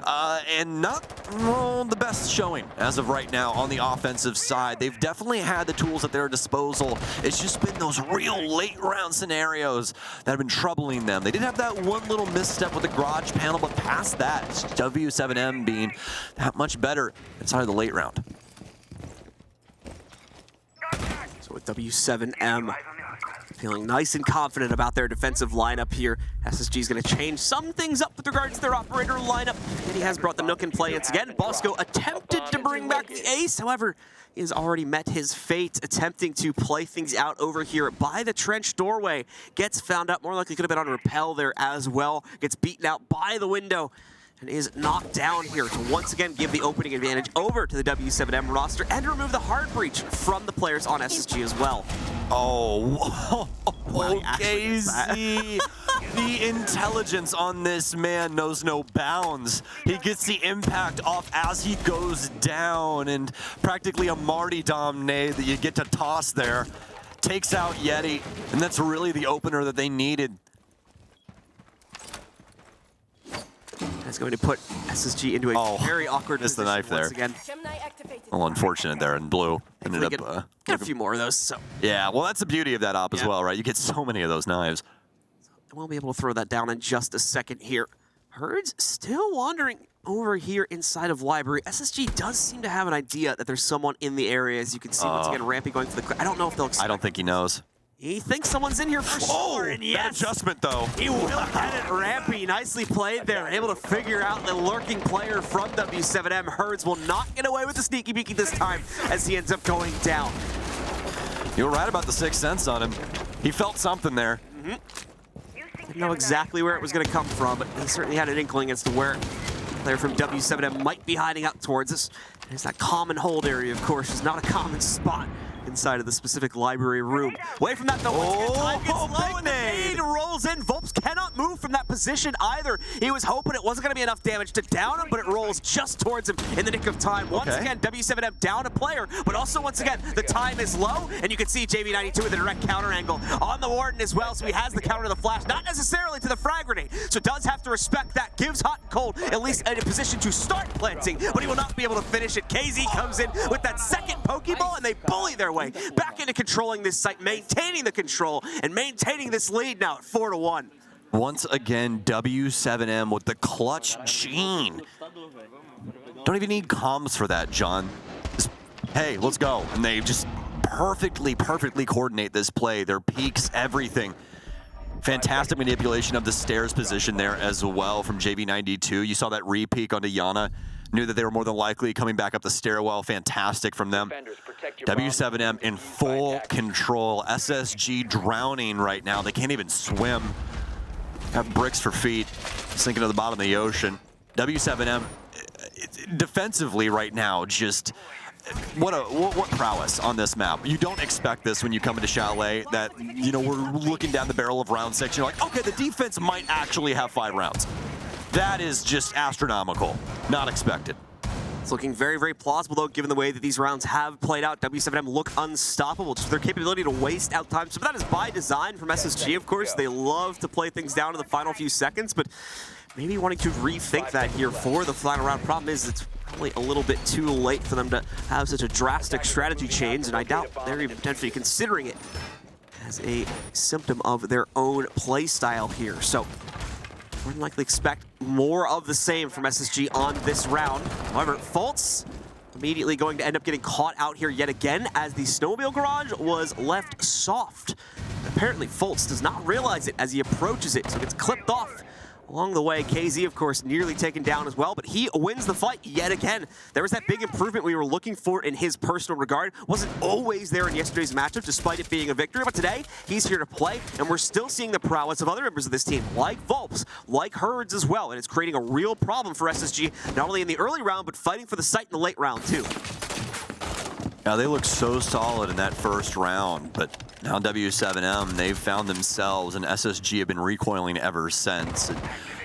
And not the best showing as of right now on the offensive side. They've definitely had the tools at their disposal. It's just been those real late round scenarios that have been troubling them. They did have that one little misstep with the garage panel, but past that, it's w7m being that much better inside of the late round. So with w7m feeling nice and confident about their defensive lineup here, SSG is going to change some things up with regards to their operator lineup. And he has brought the Nook in play once again. Bosco attempted to bring back the ace, however, he has already met his fate, attempting to play things out over here by the trench doorway. Gets found out, more likely could have been on rappel there as well. Gets beaten out by the window and is knocked down here to once again give the opening advantage over to the w7m roster and remove the hard breach from the players on SSG as well. Oh, KZ. The intelligence on this man knows no bounds. He gets the impact off as he goes down, and practically a martyrdom nade that you get to toss there. Takes out Yeti, and that's really the opener that they needed. That's going to put SSG into a very awkward missed position the knife there. once again. Well, unfortunate there, and blue ended Get up. a few more of those, so Yeah, well, that's the beauty of that op as well, right? You get so many of those knives. we'll be able to throw that down in just a second here. Herds still wandering over here inside of library. SSG does seem to have an idea that there's someone in the area, as you can see once again, Rampy going for the. I don't know if they'll. I don't think he knows. He thinks someone's in here for sure, and yes, that adjustment though. He will get it. Rampy, nicely played there, able to figure out the lurking player from w7m. Herds will not get away with the sneaky beaky this time, as he ends up going down. You were right about the sixth sense on him. He felt something there. Didn't know exactly where it was going to come from, but he certainly had an inkling as to where the player from w7m might be hiding out towards us. There's that common hold area, of course, is not a common spot inside of the specific library room. Away from that though, once again, time gets low and the nade rolls in. Volps cannot move from that position either. He was hoping it wasn't going to be enough damage to down him, but it rolls just towards him in the nick of time. Once again, w7m down a player, but also once again, the time is low, and you can see JV92 with a direct counter angle on the Warden as well, so he has the counter to the flash, not necessarily to the frag grenade, so does have to respect that. Gives Hot and Cold at least in a position to start planting, but he will not be able to finish it. KZ comes in with that second Pokeball, and they bully their way back into controlling this site, maintaining the control and maintaining this lead now at 4-1. Once again, w7m with the clutch gene. Don't even need comms for that, John. Just, hey, let's go. And they just perfectly coordinate this play. Their peaks, everything. Fantastic manipulation of the stairs position there as well from JV92. You saw that re-peek onto Yana. Knew that they were more than likely coming back up the stairwell. Fantastic from them. w7m in full control. SSG drowning right now. They can't even swim. Have bricks for feet. Sinking to the bottom of the ocean. w7m defensively right now, just what prowess on this map. You don't expect this when you come into Chalet, that, you know, we're looking down the barrel of round 6. You're like, okay, the defense might actually have 5 rounds. That is just astronomical. Not expected. It's looking very, very plausible, though, given the way that these rounds have played out. w7m look unstoppable, just their capability to waste out time. Some of that is by design from SSG, of course. They love to play things down in the final few seconds, but maybe wanting to rethink that here for the final round. Problem is, it's probably a little bit too late for them to have such a drastic strategy change, and I doubt they're even potentially considering it as a symptom of their own play style here. So more than likely expect more of the same from SSG on this round. However, Fultz immediately going to end up getting caught out here yet again as the snowmobile garage was left soft. Apparently, Fultz does not realize it as he approaches it, so it gets clipped off. Along the way, KZ, of course, nearly taken down as well, but he wins the fight yet again. There was that big improvement we were looking for in his personal regard. Wasn't always there in yesterday's matchup, despite it being a victory, but today, he's here to play, and we're still seeing the prowess of other members of this team, like Volps, like Herds as well, and it's creating a real problem for SSG, not only in the early round, but fighting for the site in the late round, too. Now, they look so solid in that first round, but now w7m, they've found themselves, and SSG have been recoiling ever since. It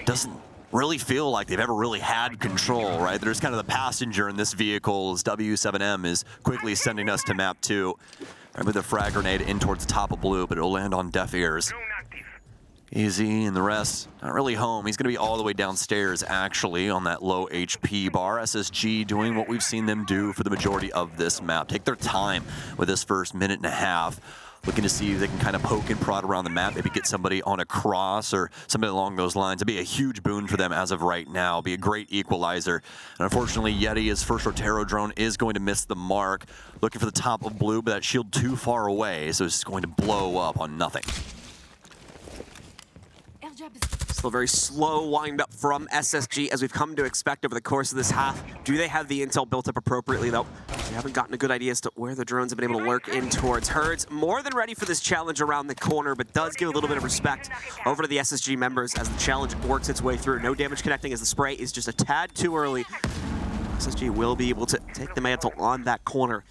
doesn't really feel like they've ever really had control, right? There's kind of the passenger in this vehicle as w7m is quickly sending us to map 2. Right, with a frag grenade in towards the top of blue, but it'll land on deaf ears. Easy, and the rest, not really home. He's going to be all the way downstairs, actually, on that low HP bar. SSG doing what we've seen them do for the majority of this map. Take their time with this first minute and a half, looking to see if they can kind of poke and prod around the map, maybe get somebody on a cross or something along those lines. It'd be a huge boon for them as of right now. Be a great equalizer. And unfortunately, Yeti, his first Rotero drone, is going to miss the mark. Looking for the top of blue, but that shield too far away, so it's going to blow up on nothing. Still a very slow wind-up from SSG, as we've come to expect over the course of this half. Do they have the intel built up appropriately, though? We haven't gotten a good idea as to where the drones have been able to lurk in towards. Herds more than ready for this challenge around the corner, but does give a little bit of respect over to the SSG members as the challenge works its way through. No damage connecting as the spray is just a tad too early. SSG will be able to take the mantle on that corner.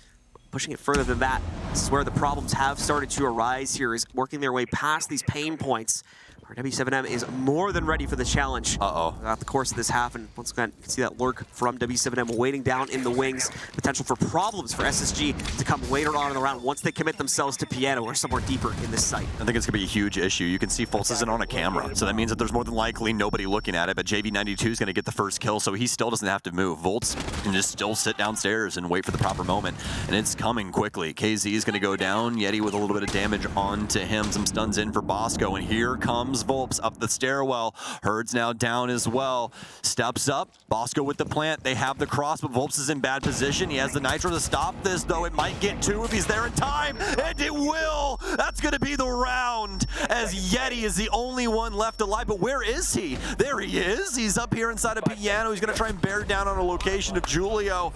Pushing it further than that, this is where the problems have started to arise here, is working their way past these pain points. Our w7m is more than ready for the challenge throughout the course of this half, and once again, you can see that lurk from w7m waiting down in the wings. Potential for problems for SSG to come later on in the round once they commit themselves to Piano or somewhere deeper in this site. I think it's going to be a huge issue. You can see Fultz isn't on a camera, so that means that there's more than likely nobody looking at it, but JV92 is going to get the first kill, so he still doesn't have to move. Volts can just still sit downstairs and wait for the proper moment, and it's coming quickly. KZ is going to go down, Yeti with a little bit of damage onto him, some stuns in for Bosco, and here comes Volps up the stairwell. Herds now down as well. Steps up, Bosco with the plant. They have the cross, but Volps is in bad position. He has the nitro to stop this, though it might get 2 if he's there in time, and it will! That's going to be the round, as Yeti is the only one left alive, but where is he? There he is. He's up here inside of Piano. He's going to try and bear down on a location of Julio.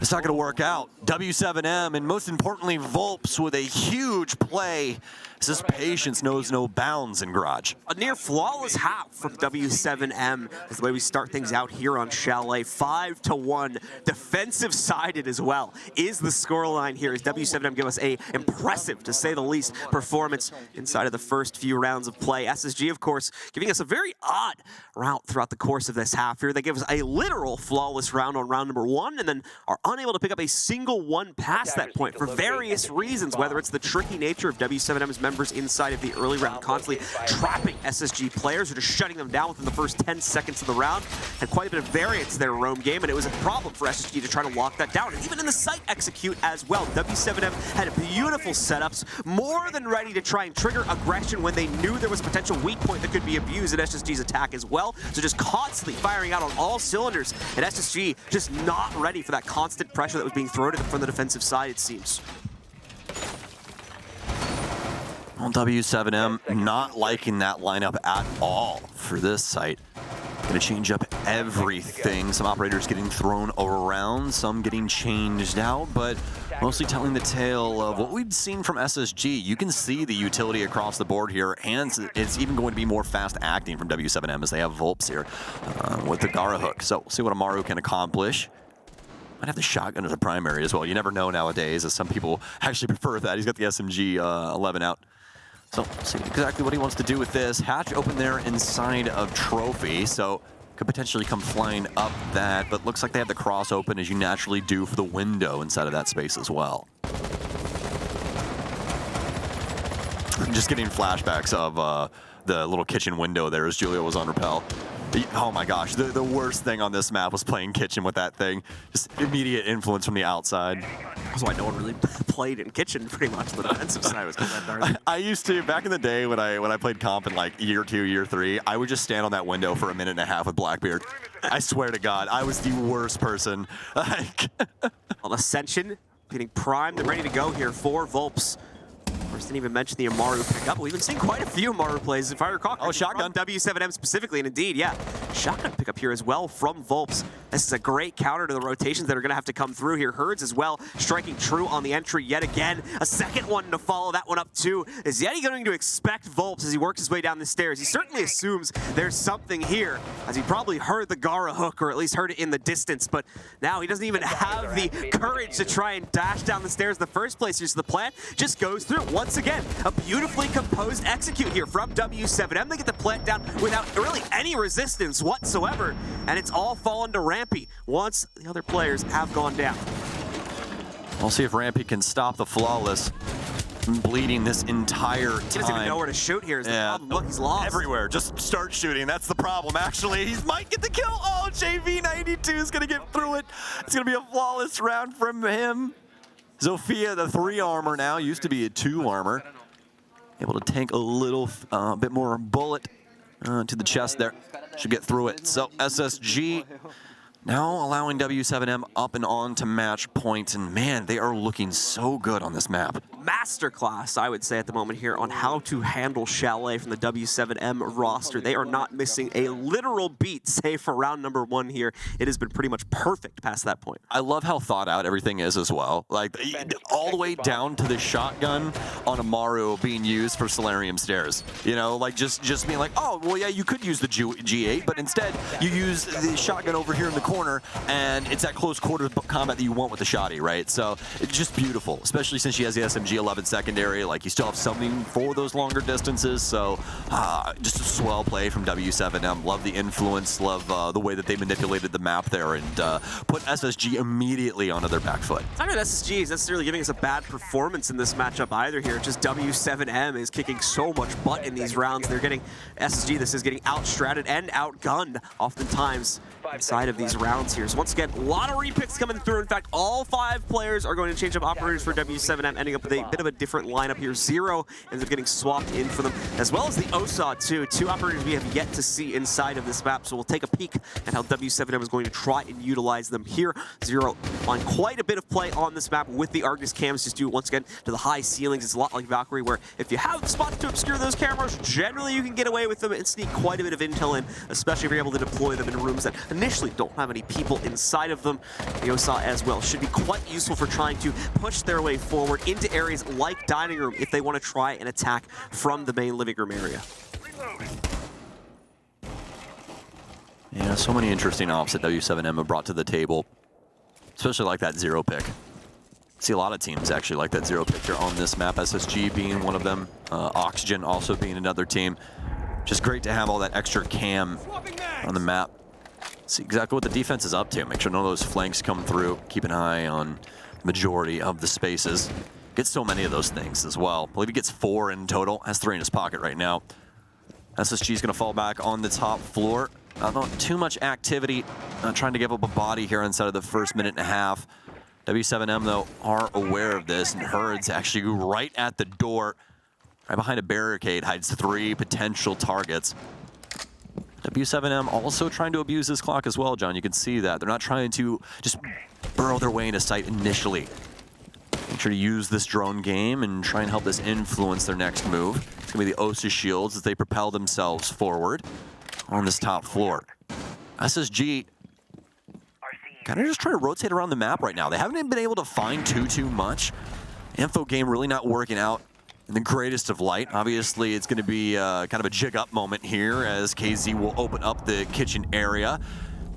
It's not going to work out. w7m, and most importantly, Volps with a huge play. This patience knows no bounds in Garage. A near flawless half from w7m is the way we start things out here on Chalet. 5-1, defensive sided as well, is the scoreline here as w7m give us a impressive, to say the least, performance inside of the first few rounds of play. SSG, of course, giving us a very odd route throughout the course of this half here. They give us a literal flawless round on round number 1, and then are unable to pick up a single one past that point for various reasons, whether it's the tricky nature of w7m's members inside of the early round, constantly trapping SSG players or just shutting them down within the first 10 seconds of the round. Had quite a bit of variance there, Roam game, and it was a problem for SSG to try to lock that down. And even in the site execute as well. w7m had beautiful setups, more than ready to try and trigger aggression when they knew there was a potential weak point that could be abused in SSG's attack as well. So just constantly firing out on all cylinders, and SSG just not ready for that constant pressure that was being thrown at them from the defensive side, it seems. Well, w7m not liking that lineup at all for this site. Going to change up everything. Some operators getting thrown around, some getting changed out, but mostly telling the tale of what we've seen from SSG. You can see the utility across the board here, and it's even going to be more fast acting from w7m as they have Volps here with the Gara hook. So we'll see what Amaru can accomplish. Might have the shotgun as a primary as well. You never know nowadays, as some people actually prefer that. He's got the SMG 11 out. So we'll see exactly what he wants to do with this. Hatch open there inside of Trophy, so could potentially come flying up that, but looks like they have the cross open as you naturally do for the window inside of that space as well. I'm just getting flashbacks of the little kitchen window there as Julio was on rappel. Oh my gosh, the worst thing on this map was playing Kitchen with that thing. Just immediate influence from the outside. That's why no one really played in Kitchen pretty much. The defensive side was that dark. I used to, back in the day when I played comp in like year 2, year 3, I would just stand on that window for a minute and a half with Blackbeard. I swear to God, I was the worst person. Well, Ascension getting primed and ready to go here for Volps. Of course, didn't even mention the Amaru pickup. We've been seeing quite a few Amaru plays, if I recall. Oh, shotgun. W7M specifically, and indeed, yeah, shotgun pickup here as well from Volps. This is a great counter to the rotations that are going to have to come through here. Herds as well, striking true on the entry yet again. A second one to follow that one up too. Is Yeti going to expect Volps as he works his way down the stairs? He certainly assumes there's something here, as he probably heard the Gara hook, or at least heard it in the distance, but now he doesn't even have the courage to try and dash down the stairs in the first place here, so the plan just goes through. Once again, a beautifully composed execute here from W7M. They get the plant down without really any resistance whatsoever, and it's all fallen to Rampy once the other players have gone down. We'll see if Rampy can stop the Flawless from bleeding this entire time. He doesn't even know where to shoot here is the problem. Look, he's lost. Everywhere. Just start shooting. That's the problem, actually. He might get the kill. Oh, JV92 is going to get through it. It's going to be a flawless round from him. Zofia, the 3 armor now, used to be a 2 armor. Able to tank a little bit more bullet to the chest there. Should get through it. So SSG now allowing W7M up and on to match points. And man, they are looking so good on this map. Masterclass, I would say, at the moment here on how to handle Chalet from the W7M roster. They are not missing a literal beat, save for round number 1 here. It has been pretty much perfect past that point. I love how thought out everything is as well. Like, all the way down to the shotgun on Amaru being used for Solarium Stairs. You know, like just being like, oh, well, yeah, you could use the G8, but instead you use the shotgun over here in the corner, and it's that close quarter combat that you want with the shotty, right? So it's just beautiful, especially since she has the SMG 11 secondary. Like, you still have something for those longer distances. So just a swell play from W7M. Love the influence, love the way that they manipulated the map there and put SSG immediately onto their back foot. It's not that SSG is necessarily giving us a bad performance in this matchup either here. Just W7M is kicking so much butt in these rounds. They're getting SSG, this is getting outstratted and outgunned oftentimes inside of these rounds here. So once again, a lot of repicks coming through. In fact, all 5 players are going to change up operators for W7M, ending up with a bit of a different lineup here. Zero ends up getting swapped in for them, as well as the Osaw too. 2 operators we have yet to see inside of this map, so we'll take a peek at how W7M is going to try and utilize them here. Zero on quite a bit of play on this map with the Argus cams, just due once again to the high ceilings. It's a lot like Valkyrie, where if you have spots to obscure those cameras, generally you can get away with them and sneak quite a bit of intel in, especially if you're able to deploy them in rooms that initially don't have any people inside of them. The Osaw as well should be quite useful for trying to push their way forward into areas like dining room if they want to try and attack from the main living room area. Yeah, so many interesting ops that W7M have brought to the table, especially like that 0 pick. See a lot of teams actually like that 0 pick here on this map, SSG being one of them, Oxygen also being another team. Just great to have all that extra cam on the map. See exactly what the defense is up to. Make sure none of those flanks come through. Keep an eye on the majority of the spaces. Gets so many of those things as well. I believe he gets 4 in total. Has 3 in his pocket right now. SSG is going to fall back on the top floor. Not too much activity. Not trying to give up a body here inside of the first minute and a half. W7M, though, are aware of this, and Herds actually right at the door. Right behind a barricade hides 3 potential targets. W7M also trying to abuse this clock as well, John. You can see that. They're not trying to just burrow their way into sight initially. Make sure to use this drone game and try and help this influence their next move. It's going to be the Osa shields as they propel themselves forward on this top floor. SSG kind of just trying to rotate around the map right now. They haven't even been able to find too much. Info game really not working out in the greatest of light. Obviously, it's going to be kind of a jig up moment here as KZ will open up the kitchen area.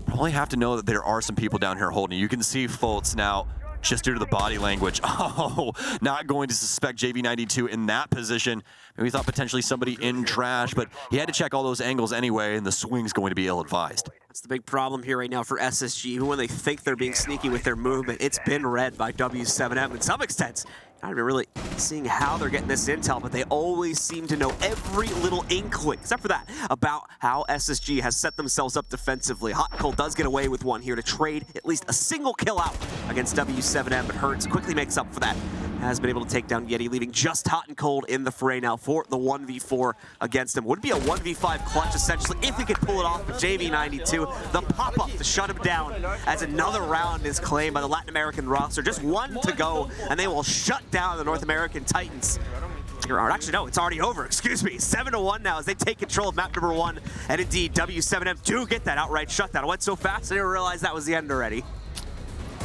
Probably have to know that there are some people down here holding. You can see Fultz now, just due to the body language. Oh, not going to suspect JV92 in that position. Maybe thought potentially somebody in trash, but he had to check all those angles anyway, and the swing's going to be ill-advised. That's the big problem here right now for SSG. Even when they think they're being sneaky with their movement, it's been read by W7M. In some extent, not even really seeing how they're getting this intel, but they always seem to know every little inkling, except for that, about how SSG has set themselves up defensively. Hot and Cold does get away with one here to trade at least a single kill out against w7m, but Hertz quickly makes up for that. Has been able to take down Yeti, leaving just Hot and Cold in the fray now for the 1v4 against him. Would be a 1v5 clutch, essentially, if he could pull it off, but JV92, the pop-up to shut him down as another round is claimed by the Latin American roster. Just one to go, and they will shut down the North American Titans. Actually, no, it's already over, excuse me. 7-1 now as they take control of map number 1, and indeed, w7m do get that outright shutdown. It went so fast, I didn't realize that was the end already.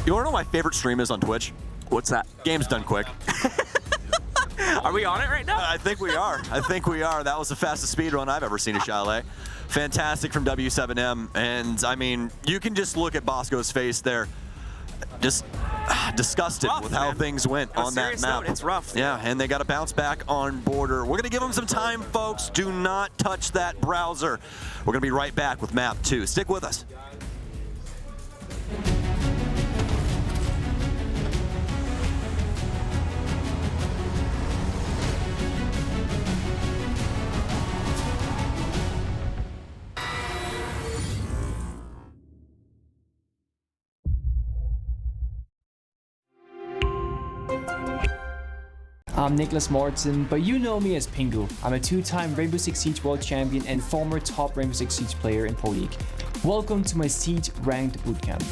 You wanna know what my favorite stream is on Twitch? What's that? Game's done quick. Are we on it right now? I think we are. I think we are. That was the fastest speed run I've ever seen at Chalet. Fantastic from w7m. And I mean, you can just look at Bosco's face there. Just disgusted with how things went on that map. It's rough. Yeah, and they got to bounce back on border. We're going to give them some time, folks. Do not touch that browser. We're going to be right back with map 2. Stick with us. I'm Nicholas Mortensen, but you know me as Pingu. I'm a two-time Rainbow Six Siege World Champion and former top Rainbow Six Siege player in Pro League. Welcome to my Siege Ranked Bootcamp.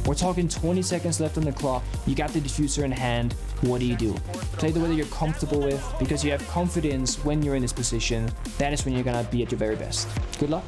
We're talking 20 seconds left on the clock, you got the diffuser in hand, what do? Play the way that you're comfortable with, because you have confidence when you're in this position, that is when you're gonna be at your very best. Good luck.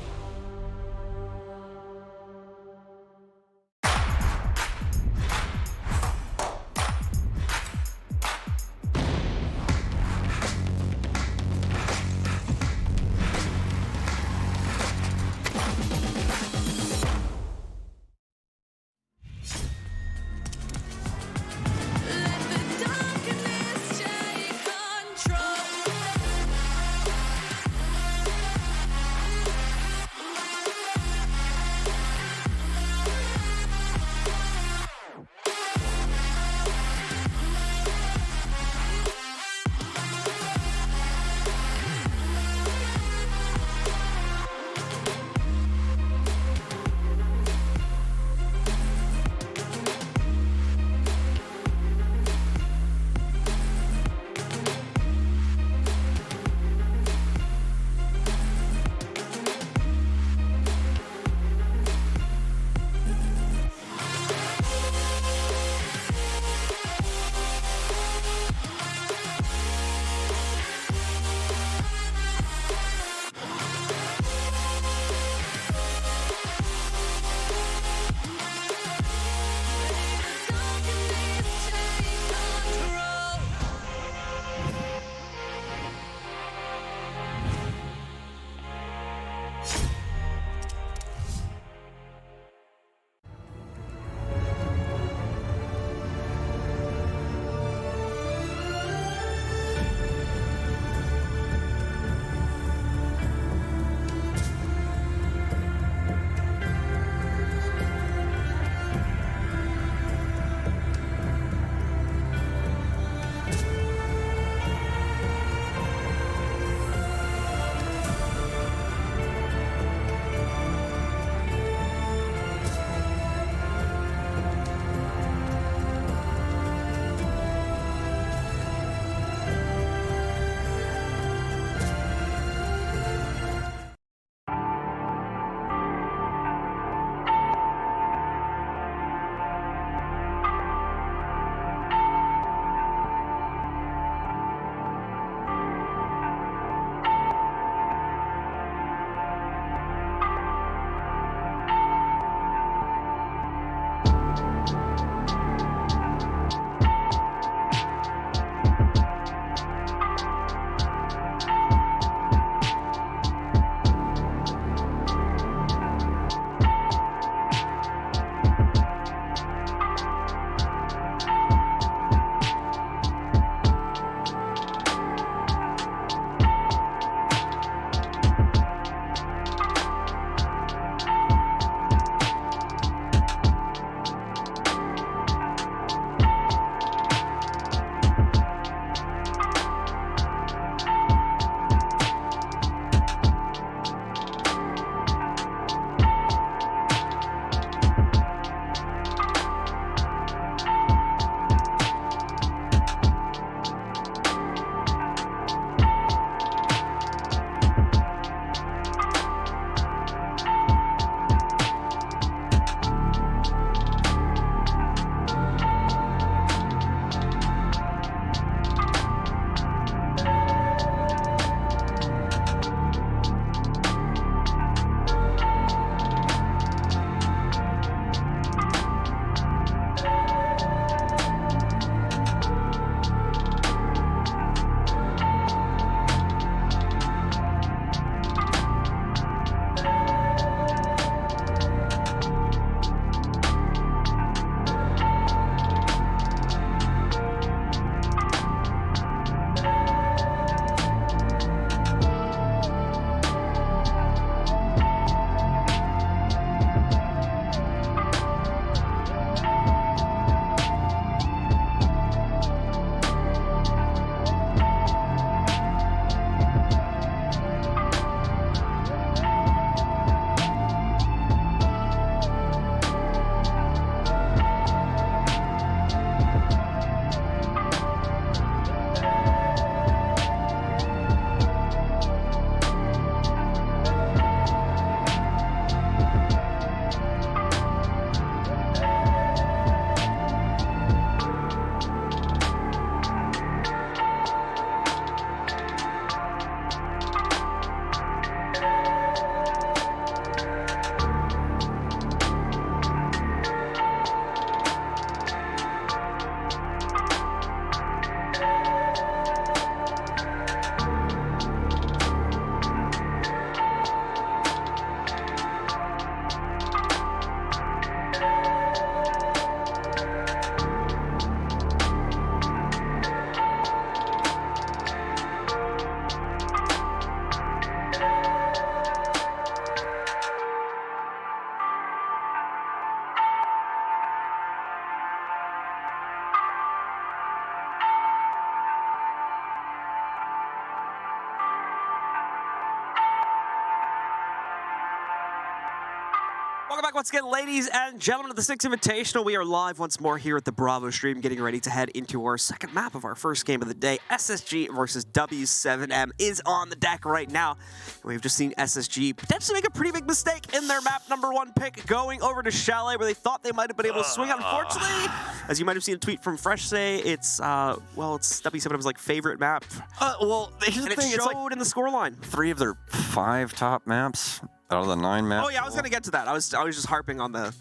Welcome back once again, ladies and gentlemen, to the Six Invitational. We are live once more here at the Bravo stream, getting ready to head into our second map of our first game of the day. SSG versus W7M is on the deck right now. And we've just seen SSG potentially make a pretty big mistake in their map #1 pick, going over to Chalet, where they thought they might have been able to swing out. Unfortunately, as you might have seen a tweet from Fresh say, it's it's W7M's like favorite map. Well, here's the thing, It it's showed like in the scoreline. 3 of their 5 top maps out of the 9 maps. Oh yeah, I was gonna get to that. I was just harping on the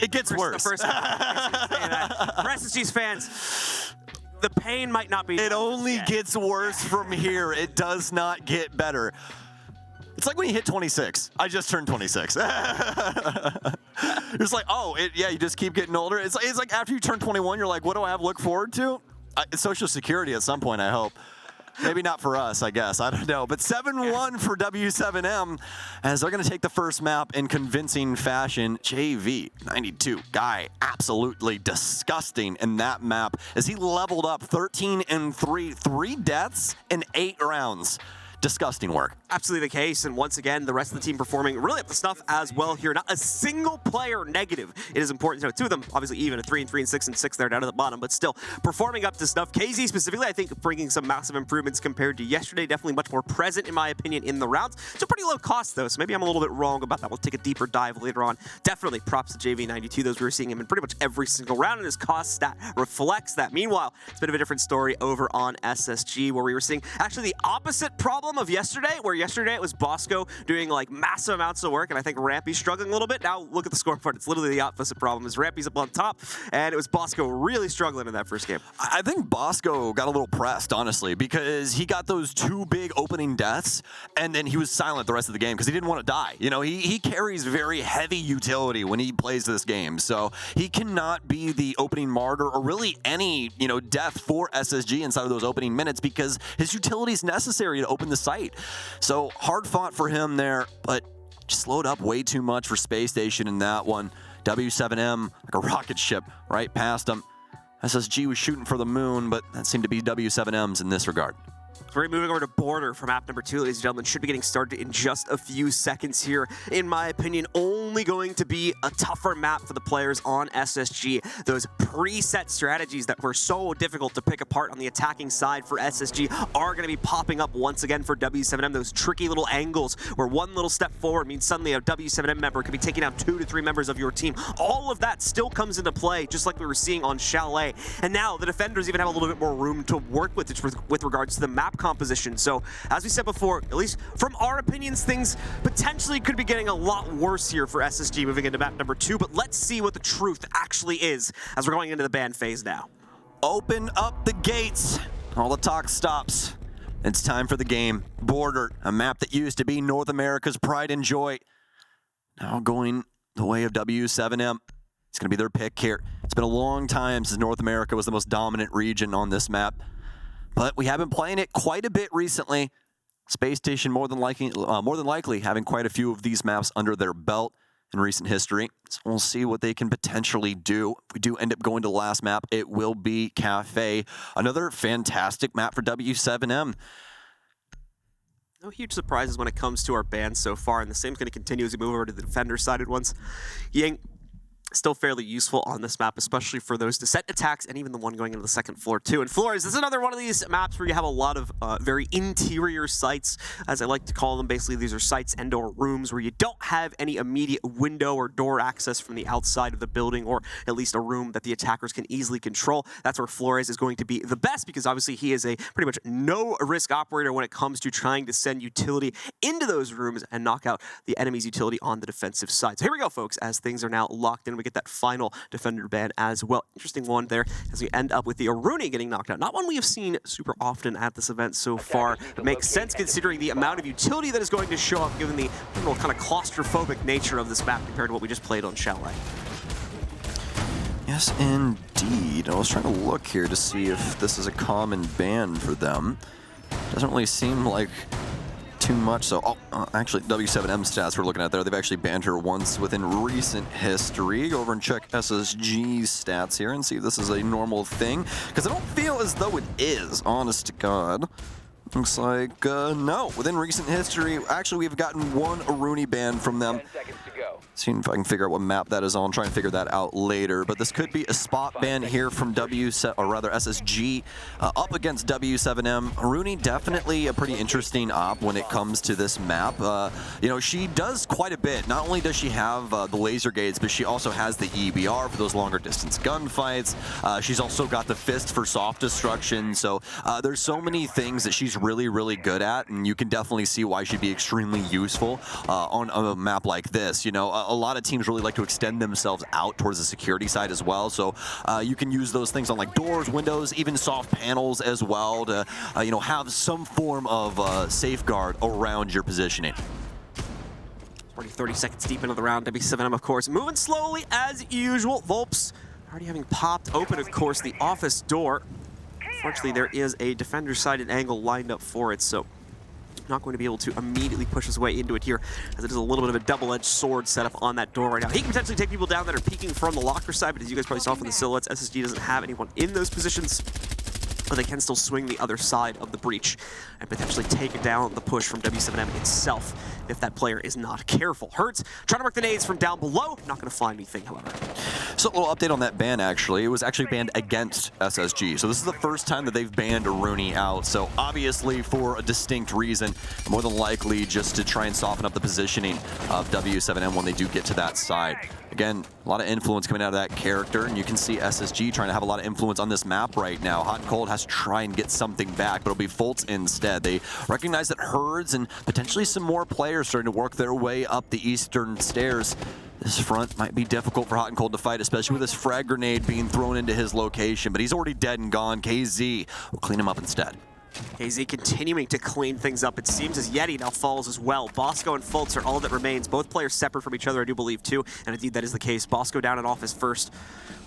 it gets worse. The first for SSG's fans, the pain might not be. It only gets worse from here. It does not get better. It's like when you hit 26. I just turned 26. It's like, oh, yeah, you just keep getting older. It's like after you turn 21, you're like, what do I have to look forward to? Social Security at some point, I hope. Maybe not for us, I guess. I don't know. But 7-1 for W7M as they're going to take the first map in convincing fashion. JV92, guy, absolutely disgusting in that map as he leveled up 13 and 3 deaths in 8 rounds. Disgusting work. Absolutely the case, and once again, the rest of the team performing really up to snuff as well here. Not a single player negative. It is important to know. 2 of them, obviously even, a 3 and 3 and 6 and 6 there down at the bottom, but still performing up to snuff. KZ specifically, I think, bringing some massive improvements compared to yesterday. Definitely much more present, in my opinion, in the rounds. It's a pretty low cost, though, so maybe I'm a little bit wrong about that. We'll take a deeper dive later on. Definitely props to JV92. Those we were seeing him in pretty much every single round, and his cost stat reflects that. Meanwhile, it's a bit of a different story over on SSG, where we were seeing actually the opposite problem of yesterday, where yesterday it was Bosco doing like massive amounts of work, and I think Rampy's struggling a little bit. Now look at the scoreboard. It's literally the opposite problem. Is Rampy's up on top, and it was Bosco really struggling in that first game. I think Bosco got a little pressed, honestly, because he got those 2 big opening deaths, and then he was silent the rest of the game because he didn't want to die. You know, he carries very heavy utility when he plays this game, so he cannot be the opening martyr or really any, death for SSG inside of those opening minutes because his utility is necessary to open the site. So hard fought for him there, but just slowed up way too much for Space Station in that one. W7M, like a rocket ship, right past him. SSG was shooting for the moon, but that seemed to be W7M's in this regard. We're moving over to Border for map #2, ladies and gentlemen. Should be getting started in just a few seconds here. In my opinion, only going to be a tougher map for the players on SSG. Those preset strategies that were so difficult to pick apart on the attacking side for SSG are going to be popping up once again for W7M. Those tricky little angles where one little step forward means suddenly a W7M member could be taking out 2 to 3 members of your team. All of that still comes into play, just like we were seeing on Chalet. And now the defenders even have a little bit more room to work with regards to the map composition. So, as we said before, at least from our opinions, things potentially could be getting a lot worse here for SSG moving into map #2, but let's see what the truth actually is as we're going into the ban phase now. Open up the gates. All the talk stops. It's time for the game. Border, a map that used to be North America's pride and joy, now going the way of W7M. It's going to be their pick here. It's been a long time since North America was the most dominant region on this map, but we have been playing it quite a bit recently. Space Station more than likely having quite a few of these maps under their belt in recent history. So we'll see what they can potentially do. If we do end up going to the last map, it will be Kafe. Another fantastic map for W7M. No huge surprises when it comes to our bans so far, and the same is going to continue as we move over to the defender-sided ones. Yang, still fairly useful on this map, especially for those descent attacks and even the one going into the second floor too. And Flores, this is another one of these maps where you have a lot of very interior sites, as I like to call them. Basically, these are sites and or rooms where you don't have any immediate window or door access from the outside of the building, or at least a room that the attackers can easily control. That's where Flores is going to be the best, because obviously he is a pretty much no-risk operator when it comes to trying to send utility into those rooms and knock out the enemy's utility on the defensive side. So here we go, folks, as things are now locked in. We get that final defender ban as well. Interesting one there as we end up with the Aruni getting knocked out. Not one we have seen super often at this event so far. It makes sense considering the amount of utility that is going to show up, given the kind of claustrophobic nature of this map compared to what we just played on Chalet. Yes, indeed. I was trying to look here to see if this is a common ban for them. Doesn't really seem like too much. So, actually, W7M stats we're looking at there, they've actually banned her once within recent history. Go over and check SSG's stats here and see if this is a normal thing, because I don't feel as though it is, honest to God. Looks like, no. Within recent history, actually, we've gotten one Aruni ban from them. seeing if I can figure out what map that is on. Try and figure that out later. But this could be a spot ban here from SSG up against w7m. Rooney definitely a pretty interesting op when it comes to this map. You know, she does quite a bit. Not only does she have the laser gates, but she also has the EBR for those longer distance gunfights. She's also got the fist for soft destruction. So there's so many things that she's really, really good at, and you can definitely see why she'd be extremely useful on a map like this. You know, a lot of teams really like to extend themselves out towards the security side as well. So you can use those things on like doors, windows, even soft panels as well to, you know, have some form of safeguard around your positioning. Already 30 seconds deep into the round. w7m, of course, moving slowly as usual. Volps already having popped open, of course, the office door. Unfortunately, there is a defender-sided angle lined up for it, so not going to be able to immediately push his way into it here, as it is a little bit of a double-edged sword set up on that door right now. He can potentially take people down that are peeking from the locker side, but as you guys probably saw from the silhouettes, SSG doesn't have anyone in those positions, but they can still swing the other side of the breach and potentially take down the push from w7m itself if that player is not careful. Hurts trying to work the nades from down below, not going to find anything, however. So a little update on that ban, actually. It was actually banned against SSG. So this is the first time that they've banned Rooney out. So obviously for a distinct reason, more than likely just to try and soften up the positioning of w7m when they do get to that side. Again, a lot of influence coming out of that character, and you can see SSG trying to have a lot of influence on this map right now. Hot and Cold has to try and get something back, but it'll be Fultz instead. They recognize that Herds and potentially some more players starting to work their way up the eastern stairs. This front might be difficult for Hot and Cold to fight, especially with this frag grenade being thrown into his location, but he's already dead and gone. KZ will clean him up instead. KZ continuing to clean things up. It seems as Yeti now falls as well. Bosco and Fultz are all that remains. Both players separate from each other, I do believe, too. And indeed, that is the case. Bosco down and off his first.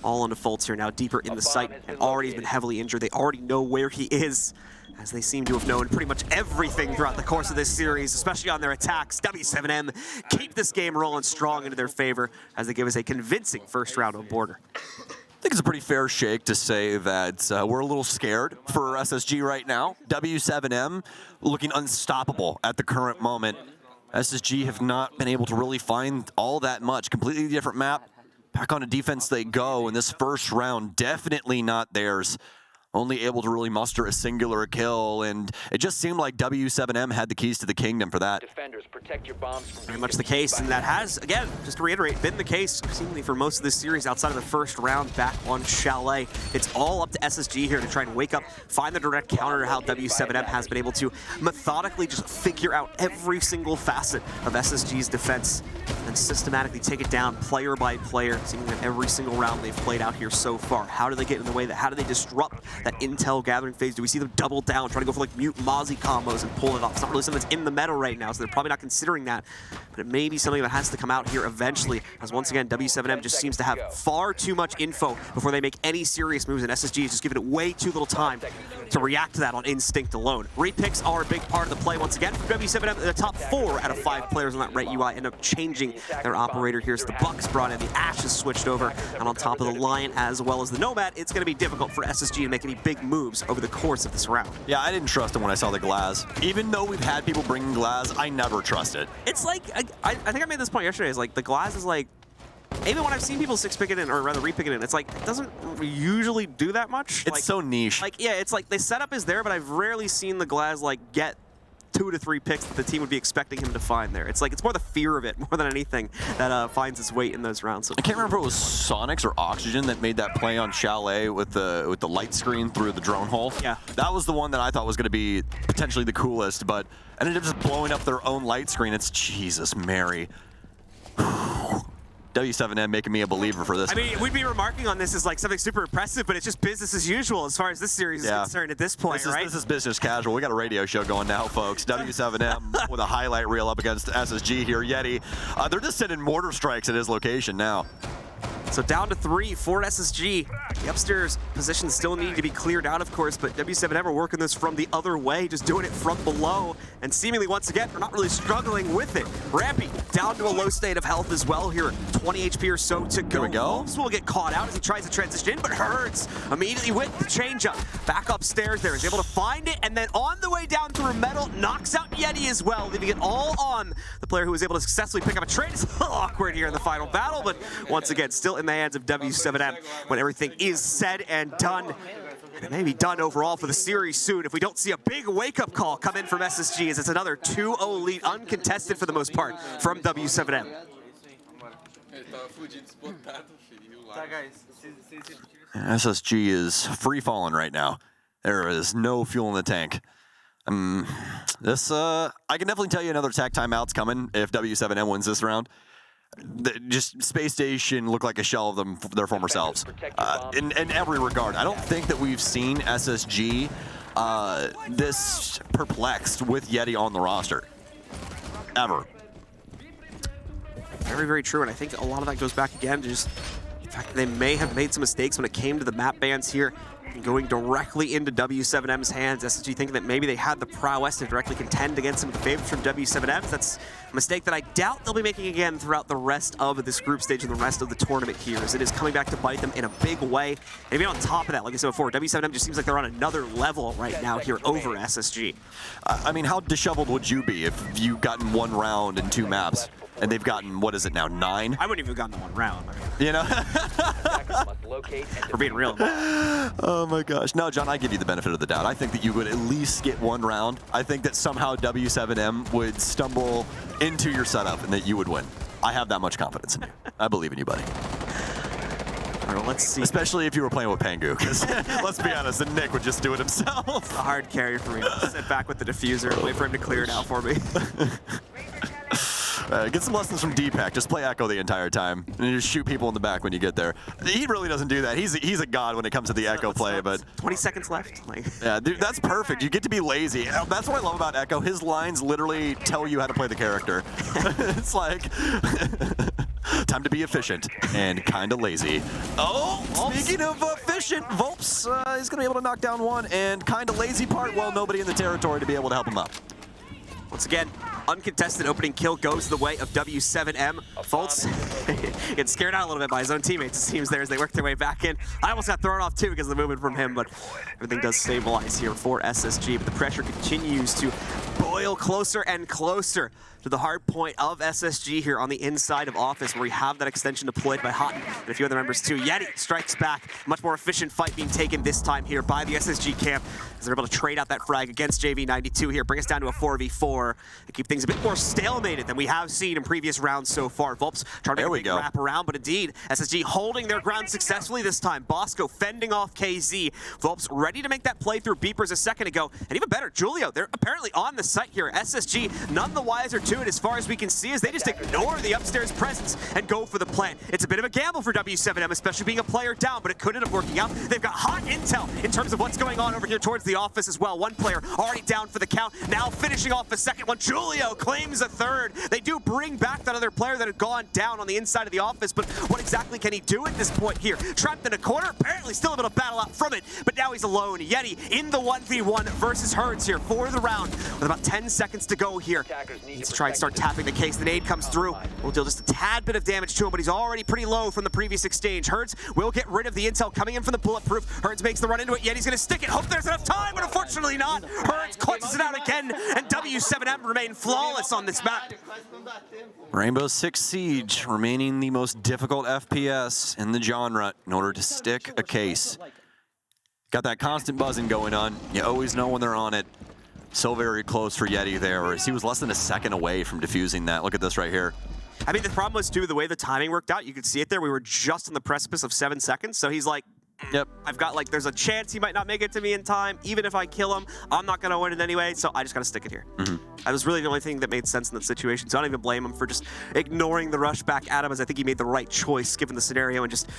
All onto Fultz here now, deeper in the site, and already has been heavily injured. They already know where he is, as they seem to have known pretty much everything throughout the course of this series, especially on their attacks. w7m keep this game rolling strong into their favor as they give us a convincing first round on Border. I think it's a pretty fair shake to say that we're a little scared for SSG right now. w7m looking unstoppable at the current moment. SSG have not been able to really find all that much. Completely different map. Back on a defense they go, and this first round definitely not theirs. Only able to really muster a singular kill, and it just seemed like w7m had the keys to the kingdom for that. Defenders, protect your bombs from Very much the case, and that has, again, just to reiterate, been the case seemingly for most of this series outside of the first round back on Chalet. It's all up to SSG here to try and wake up, find the direct counter to how w7m has been able to methodically just figure out every single facet of SSG's defense and systematically take it down player by player, seemingly every single round they've played out here so far. How do they get in the way? How do they disrupt that intel gathering phase? Do we see them double down, trying to go for like mute Mozzie combos and pull it off? It's not really something that's in the meta right now, so they're probably not considering that, but it may be something that has to come out here eventually, as once again, w7m just seems to have far too much info before they make any serious moves, and SSG is just giving it way too little time to react to that on instinct alone. Repicks are a big part of the play once again for w7m. The top 4 out of 5 players on that right UI end up changing their operator here. So the Bucks brought in, the Ash is switched over, and on top of the Lion as well as the Nomad, it's going to be difficult for SSG to make any big moves over the course of this round. Yeah, I didn't trust him when I saw the Glaz. Even though we've had people bringing Glaz, I never trust it. It's like, I think I made this point yesterday, is like the Glaz is like, even when I've seen people 6-pick it in, or rather re-pick it in, it's like, it doesn't usually do that much. It's like, so niche. Like, yeah, it's like the setup is there, but I've rarely seen the Glaz like get 2 to 3 picks that the team would be expecting him to find there. It's like, it's more the fear of it more than anything that finds its weight in those rounds. So I can't remember if it was Sonics or Oxygen that made that play on Chalet with the light screen through the drone hole. Yeah. That was the one that I thought was going to be potentially the coolest, but ended up just blowing up their own light screen. It's Jesus Mary. w7m making me a believer for this. I mean, we'd be remarking on this as like something super impressive, but it's just business as usual as far as this series is concerned at this point, right? This is business casual. We got a radio show going now, folks. w7m with a highlight reel up against SSG here. Yeti, they're just sending mortar strikes at his location now. So down to 3 for SSG. The upstairs positions still need to be cleared out, of course, but w7m are working this from the other way, just doing it from below, and seemingly, once again, we're not really struggling with it. Rampy down to a low state of health as well here. 20 HP or so to go. Here we go. Wolves will get caught out as he tries to transition in, but Herds immediately with the change-up. Back upstairs there, is able to find it, and then on the way down through metal, knocks out Yeti as well, leaving it all on the player who was able to successfully pick up a trade. It's a little awkward here in the final battle, but once again, still in the hands of w7m when everything is said and done. And it may be done overall for the series soon if we don't see a big wake-up call come in from SSG, as it's another 2-0 lead, uncontested for the most part, from w7m. SSG is free-falling right now. There is no fuel in the tank. I can definitely tell you another attack timeout's coming if w7m wins this round. Just Space Station look like a shell of their former selves in every regard. I don't think that we've seen SSG this perplexed with Yeti on the roster ever. Very, very true, and I think a lot of that goes back again to just the fact that they may have made some mistakes when it came to the map bans here, and going directly into w7m's hands. SSG thinking that maybe they had the prowess to directly contend against some of the favorites from w7m. That's a mistake that I doubt they'll be making again throughout the rest of this group stage and the rest of the tournament here, as it is coming back to bite them in a big way. And even on top of that, like I said before, w7m just seems like they're on another level right now here over SSG. I mean, how disheveled would you be if you've gotten one round in 2 maps? And they've gotten, what is it now, 9? I wouldn't even have gotten the 1 round. You know? We're being real. Oh my gosh. No, John, I give you the benefit of the doubt. I think that you would at least get 1 round. I think that somehow w7m would stumble into your setup and that you would win. I have that much confidence in you. I believe in you, buddy. All right, let's see. Especially if you were playing with Pangu, because let's be honest, then Nick would just do it himself. A hard carry for me to sit back with the diffuser, wait for him to clear it out for me. Get some lessons from Deepak. Just play Echo the entire time, and you just shoot people in the back when you get there. He really doesn't do that. He's a god when it comes to the Echo play, but 20 seconds left. Like. Yeah, dude, that's perfect. You get to be lazy. That's what I love about Echo. His lines literally tell you how to play the character. It's like time to be efficient and kind of lazy. Oh, speaking of efficient, Volps is going to be able to knock down 1, and kind of lazy part, well, nobody in the territory to be able to help him up. Once again, uncontested opening kill goes the way of w7m. Volts gets scared out a little bit by his own teammates, it seems, there as they work their way back in. I almost got thrown off too because of the movement from him, but everything does stabilize here for SSG. But the pressure continues to boil closer and closer to the hard point of SSG here on the inside of Office, where we have that extension deployed by Houghton and a few other members too. Yeti strikes back. Much more efficient fight being taken this time here by the SSG camp, as they're able to trade out that frag against JV92 here, bring us down to a 4v4, and keep things a bit more stalemated than we have seen in previous rounds so far. Volps trying to make a big wrap around, but indeed, SSG holding their ground successfully this time. Bosco fending off KZ. Volps ready to make that play through Beepers a second ago, and even better, Julio, they're apparently on the site here. SSG none the wiser to it as far as we can see, as they just ignore the upstairs presence and go for the plant. It's a bit of a gamble for w7m, especially being a player down, but it could end up working out. They've got hot intel in terms of what's going on over here towards the Office as well. 1 player already down for the count, now finishing off a second one. Julio claims a third. They do bring back that other player that had gone down on the inside of the Office, but what exactly can he do at this point here? Trapped in a corner, apparently still able to battle out from it, but now he's alone. Yeti in the 1v1 versus Herds here for the round, with about 10 seconds to go here. Needs to try and start tapping the case. The nade comes through. Will deal just a tad bit of damage to him, but he's already pretty low from the previous exchange. Herds will get rid of the intel coming in from the bulletproof. Herds makes the run into it. Yeti's going to stick it. Hope there's enough time, but unfortunately not. Herds clutches it out again, and w7m remain flawless on this map. Rainbow Six Siege remaining the most difficult FPS in the genre in order to stick a case. Got that constant buzzing going on. You always know when they're on it. So very close for Yeti there, whereas he was less than a second away from defusing that. Look at this right here. I mean, the problem was, too, the way the timing worked out. You could see it there. We were just on the precipice of 7 seconds, so he's like, yep, I've got, like, there's a chance he might not make it to me in time. Even if I kill him, I'm not going to win it anyway, so I just got to stick it here. That was really the only thing that made sense in that situation, so I don't even blame him for just ignoring the rush back at him, as I think he made the right choice given the scenario and just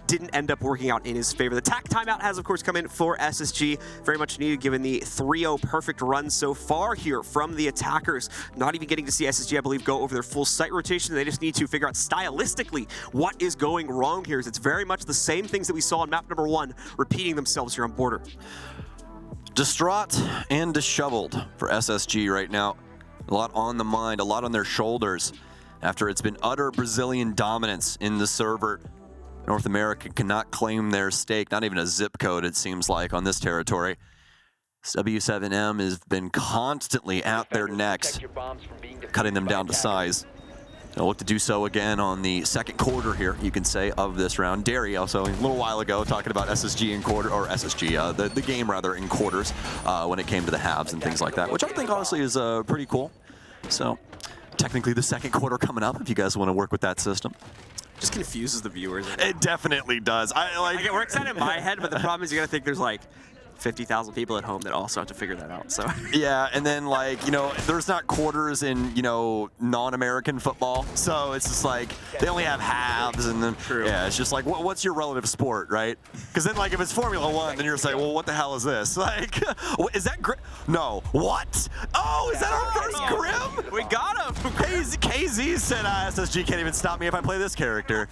didn't end up working out in his favor. The tack timeout has, of course, come in for SSG. Very much needed given the 3-0 perfect run so far here from the attackers. Not even getting to see SSG, I believe, go over their full site rotation. They just need to figure out stylistically what is going wrong here, as it's very much the same things that we saw on map number 1 repeating themselves here on Border. Distraught and disheveled for SSG right now. A lot on the mind, a lot on their shoulders after it's been utter Brazilian dominance in the server. North America cannot claim their stake, not even a zip code, it seems like, on this territory. w7m has been constantly at their necks, cutting them down to size. They'll look to do so again on the second quarter here, you can say, of this round. Derry also, a little while ago, talking about SSG in quarter, or SSG, the game rather, in quarters when it came to the halves and things like that, which I think honestly is pretty cool. So technically the second quarter coming up if you guys want to work with that system. Just confuses the viewers. It definitely does. It works out in my head, but the problem is you got to think there's like 50,000 people at home that also have to figure that out. So yeah, and then like, you know, there's not quarters in, you know, non-American football, so it's just like they only have halves, and then yeah, it's just like what's your relative sport, right? Because then like if it's Formula One, then you're saying, well, what the hell is this? Like, is that Grim? No, what? Oh, is that our first Grim? We got him. KZ said SSG can't even stop me if I play this character.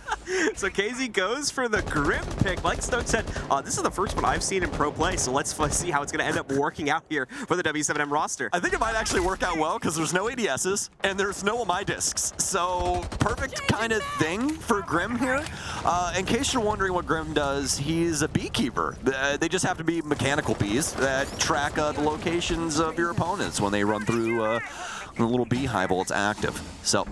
So KZ goes for the Grim pick. Like Stoke said, this is the first one I've seen in pro play, so let's see how it's going to end up working out here for the w7m roster. I think it might actually work out well because there's no ADSs and there's no OMI discs. So perfect kind of thing for Grim here. In case you're wondering what Grim does, he's a beekeeper. They just have to be mechanical bees that track the locations of your opponents when they run through the little beehive while it's active. So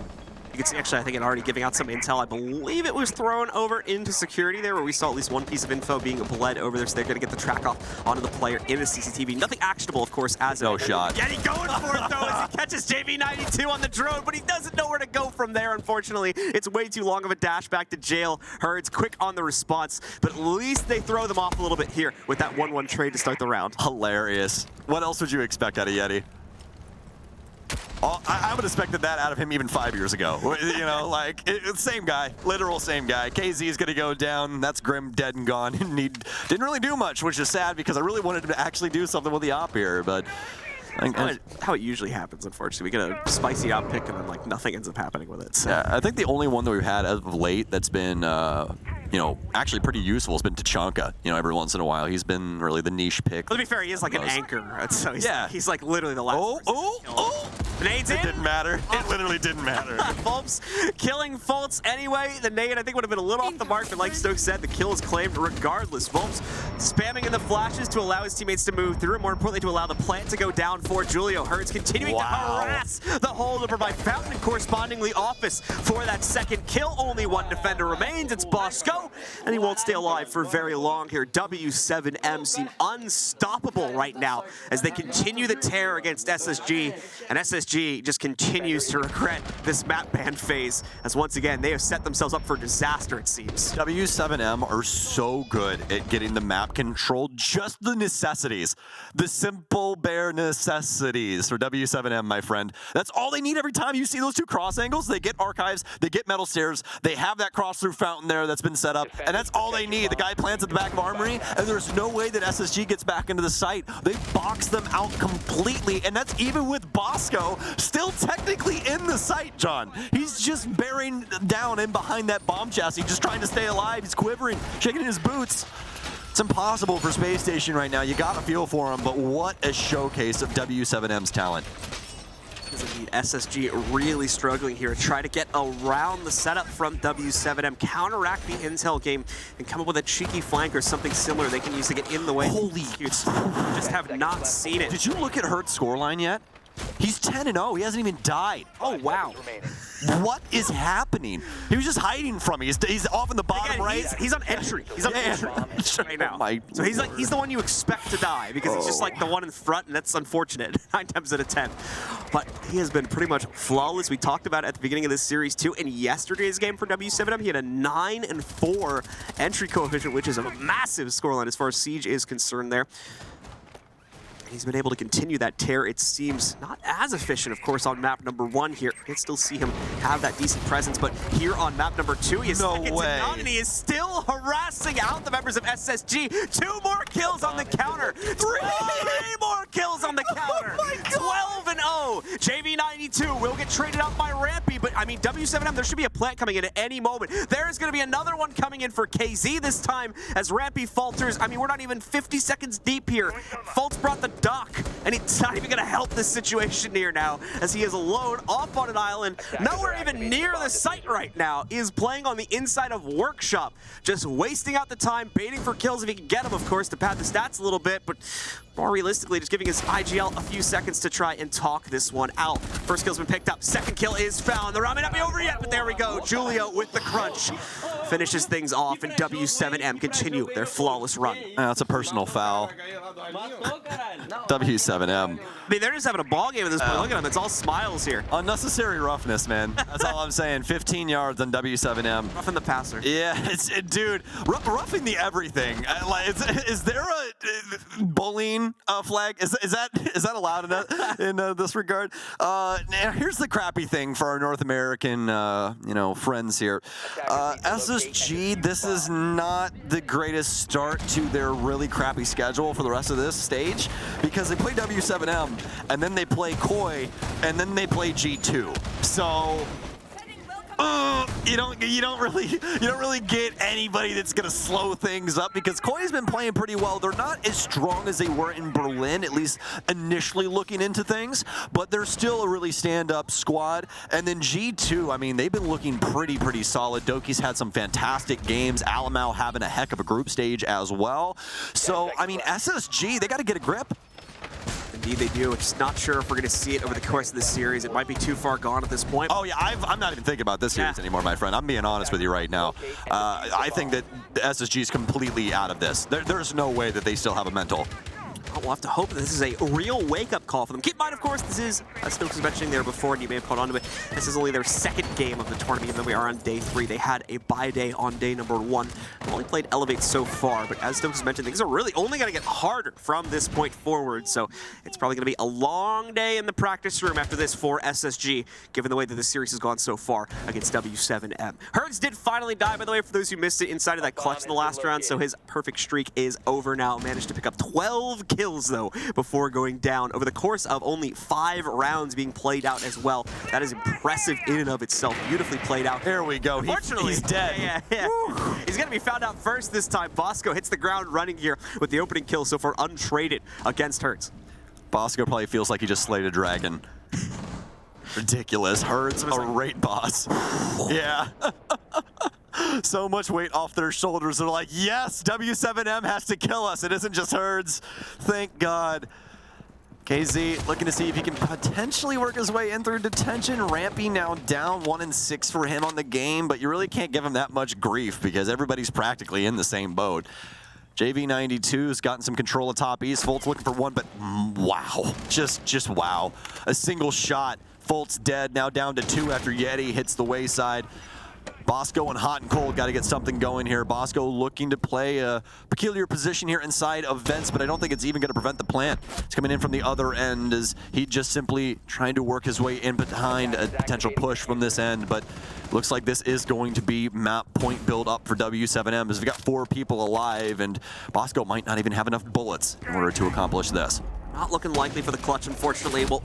you can see, actually, I think it already giving out some intel. I believe it was thrown over into security there, where we saw at least one piece of info being bled over there, so they're going to get the track off onto the player in the CCTV. Nothing actionable, of course, as no shot. Getty going for it, though, as he catches JV92 on the drone, but he doesn't know where to go from there, unfortunately. It's way too long of a dash back to jail. Herd's quick on the response, but at least they throw them off a little bit here with that 1-1 trade to start the round. Hilarious. What else would you expect out of Yeti? I would have expected that out of him even 5 years ago. You know, like, same guy, literal same guy. KZ is going to go down. That's Grim dead and gone. And he didn't really do much, which is sad because I really wanted him to actually do something with the op here, but how it usually happens, unfortunately. We get a spicy op pick and then like nothing ends up happening with it. So. Yeah, I think the only one that we've had as of late that's been, you know, actually pretty useful has been Tachanka. You know, every once in a while. He's been really the niche pick. Well, to be fair, he is like an anchor. So he's like literally the last Nades in. It didn't matter. It literally didn't matter. Fultz killing Fultz anyway. The nade, I think, would have been a little off the mark, but like Stoke said, the kill is claimed regardless. Fultz spamming in the flashes to allow his teammates to move through, and more importantly, to allow the plant to go down for Julio. Herd's continuing to harass the hole to provide Fountain and correspondingly Office for that second kill. Only one defender remains. It's Bosco, and he won't stay alive for very long here. W7m seem unstoppable right now as they continue the tear against SSG, and SSG just continues to regret this map ban phase, as once again, they have set themselves up for disaster, it seems. W7m are so good at getting the map controlled, just the necessities. The simple, bare necessities for W7m, my friend. That's all they need every time you see those two cross angles. They get archives, they get metal stairs, they have that cross-through fountain there that's been set up, and that's all they need. The guy plants at the back of Armory, and there's no way that SSG gets back into the site. They box them out completely, and that's even with Bosco still technically in the site, John. He's just bearing down in behind that bomb chassis, just trying to stay alive. He's quivering, shaking his boots. It's impossible for Space Station right now. You got to feel for him, but what a showcase of W7m's talent. Indeed, SSG really struggling here to try to get around the setup from W7m, counteract the intel game, and come up with a cheeky flank or something similar they can use to get in the way. Holy, just have not seen it. Did you look at Herd's scoreline yet? He's 10-0. He hasn't even died. Oh, wow. What is happening? He was just hiding from me. He's off in the bottom right. He's on entry. He's on entry right now. So he's the one you expect to die because he's just like the one in front, and that's unfortunate 9 times out of 10. But he has been pretty much flawless. We talked about it at the beginning of this series too. In yesterday's game for W7m, he had a 9-4 entry coefficient, which is a massive scoreline as far as Siege is concerned there. He's been able to continue that tear. It seems not as efficient, of course, on map number 1 here. You can still see him have that decent presence, but here on map number 2, he is second to none, and he is still harassing out the members of SSG. 2 more kills on the counter. 3 more kills on the counter. 12-0 oh, JV92 will get traded out by Rampy, but I mean, W7M, there should be a plant coming in at any moment. There is going to be another one coming in for KZ this time as Rampy falters. I mean, we're not even 50 seconds deep here. Fultz brought the dock, and it's not even going to help this situation here now as he is alone off on an island, nowhere even near the site right now. He is playing on the inside of Workshop, just wasting out the time, baiting for kills if he can get them, of course, to pad the stats a little bit, but more realistically, just giving his IGL a few seconds to try and talk this one out. First kill's been picked up, second kill is found. The round may not be over yet, but there we go. Julio with the crunch finishes things off, and W7M continue their flawless run. That's a personal foul. W7M. I mean, they're just having a ball game at this point. Look at them, it's all smiles here. Unnecessary roughness, man. That's all I'm saying. 15 yards on W7M. Roughing the passer. Yeah, dude, roughing the everything. Is there a bullying flag? Is that allowed in this regard? Now here's the crappy thing for our North American friends here. SSG, this is not the greatest start to their really crappy schedule for the rest of this stage, because they play W7M and then they play Koi and then they play G2. So you don't really get anybody that's gonna slow things up, because Koi's been playing pretty well. They're not as strong as they were in Berlin, at least initially looking into things, but they're still a really stand-up squad. And then G2, I mean, they've been looking pretty solid. Doki's had some fantastic games. Alamau having a heck of a group stage as well. So I mean, SSG, they got to get a grip. Indeed they do. Just not sure if we're going to see it over the course of this series. It might be too far gone at this point. Oh yeah, I'm not even thinking about this series anymore, my friend. I'm being honest with you right now. I think that the SSG is completely out of this. There's no way that they still have a mental. We'll have to hope that this is a real wake-up call for them. Keep in mind, of course, this is, as Stokes was mentioning there before, and you may have caught on to it, this is only their second game of the tournament, even though we are on day 3. They had a bye day on day number 1. They've only played Elevate so far, but as Stokes mentioned, things are really only going to get harder from this point forward, so it's probably going to be a long day in the practice room after this for SSG, given the way that this series has gone so far against W7M. Hertz did finally die, by the way, for those who missed it, inside of that clutch in the last round, so his perfect streak is over now. Managed to pick up 12 kills, though, before going down over the course of only 5 rounds being played out as well. That is impressive in and of itself. Beautifully played out. There we go. Unfortunately, he's dead. Yeah. He's going to be found out first this time. Bosco hits the ground running here with the opening kill so far untraded against Hertz. Bosco probably feels like he just slayed a dragon. Ridiculous. Hertz, a rate boss. Yeah. So much weight off their shoulders. They're like, yes, W7M has to kill us. It isn't just Hertz. Thank God. KZ looking to see if he can potentially work his way in through detention. Rampy now down 1-6 for him on the game, but you really can't give him that much grief because everybody's practically in the same boat. JV92's gotten some control of top east. Fultz looking for one, but wow. Just wow. A single shot. Fultz dead, now down to 2 after Yeti hits the wayside. Bosco and Hot and Cold got to get something going here. Bosco looking to play a peculiar position here inside of Vents, but I don't think it's even going to prevent the plant. It's coming in from the other end as he just simply trying to work his way in behind a potential push from this end, but looks like this is going to be map point build up for W7M as we've got 4 people alive and Bosco might not even have enough bullets in order to accomplish this. Not looking likely for the clutch, unfortunately. Well,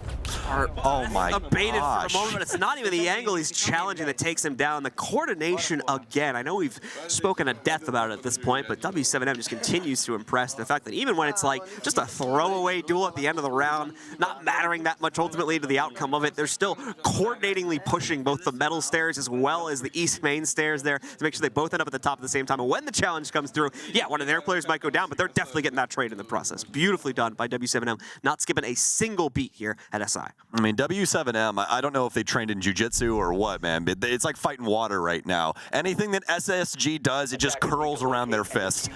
oh my abated gosh. for a moment, but it's not even the angle he's challenging that takes him down. The coordination again. I know we've spoken to death about it at this point, but W7M just continues to impress. The fact that even when it's like just a throwaway duel at the end of the round, not mattering that much ultimately to the outcome of it, they're still coordinatingly pushing both the metal stairs as well as the east main stairs there to make sure they both end up at the top at the same time. And when the challenge comes through, yeah, one of their players might go down, but they're definitely getting that trade in the process. Beautifully done by W7M. Not skipping a single beat here at SI. I mean, W7M, I don't know if they trained in jiu-jitsu or what, man, but it's like fighting water right now. Anything that SSG does, it just curls around their fist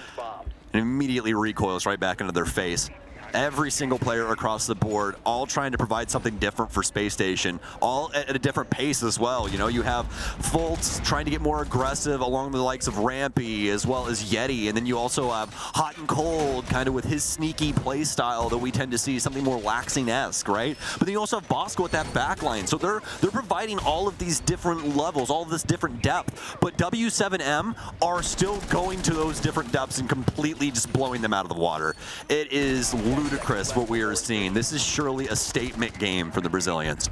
and immediately recoils right back into their face. Every single player across the board, all trying to provide something different for Space Station, all at a different pace as well. You know, you have Fultz trying to get more aggressive along the likes of Rampy as well as Yeti, and then you also have Hot and Cold kind of with his sneaky play style that we tend to see, something more laxing-esque, right? But then you also have Bosco at that back line, so they're providing all of these different levels, all of this different depth, but W7M are still going to those different depths and completely just blowing them out of the water. It is ludicrous ludicrous what we are seeing. This is surely a statement game for the Brazilians.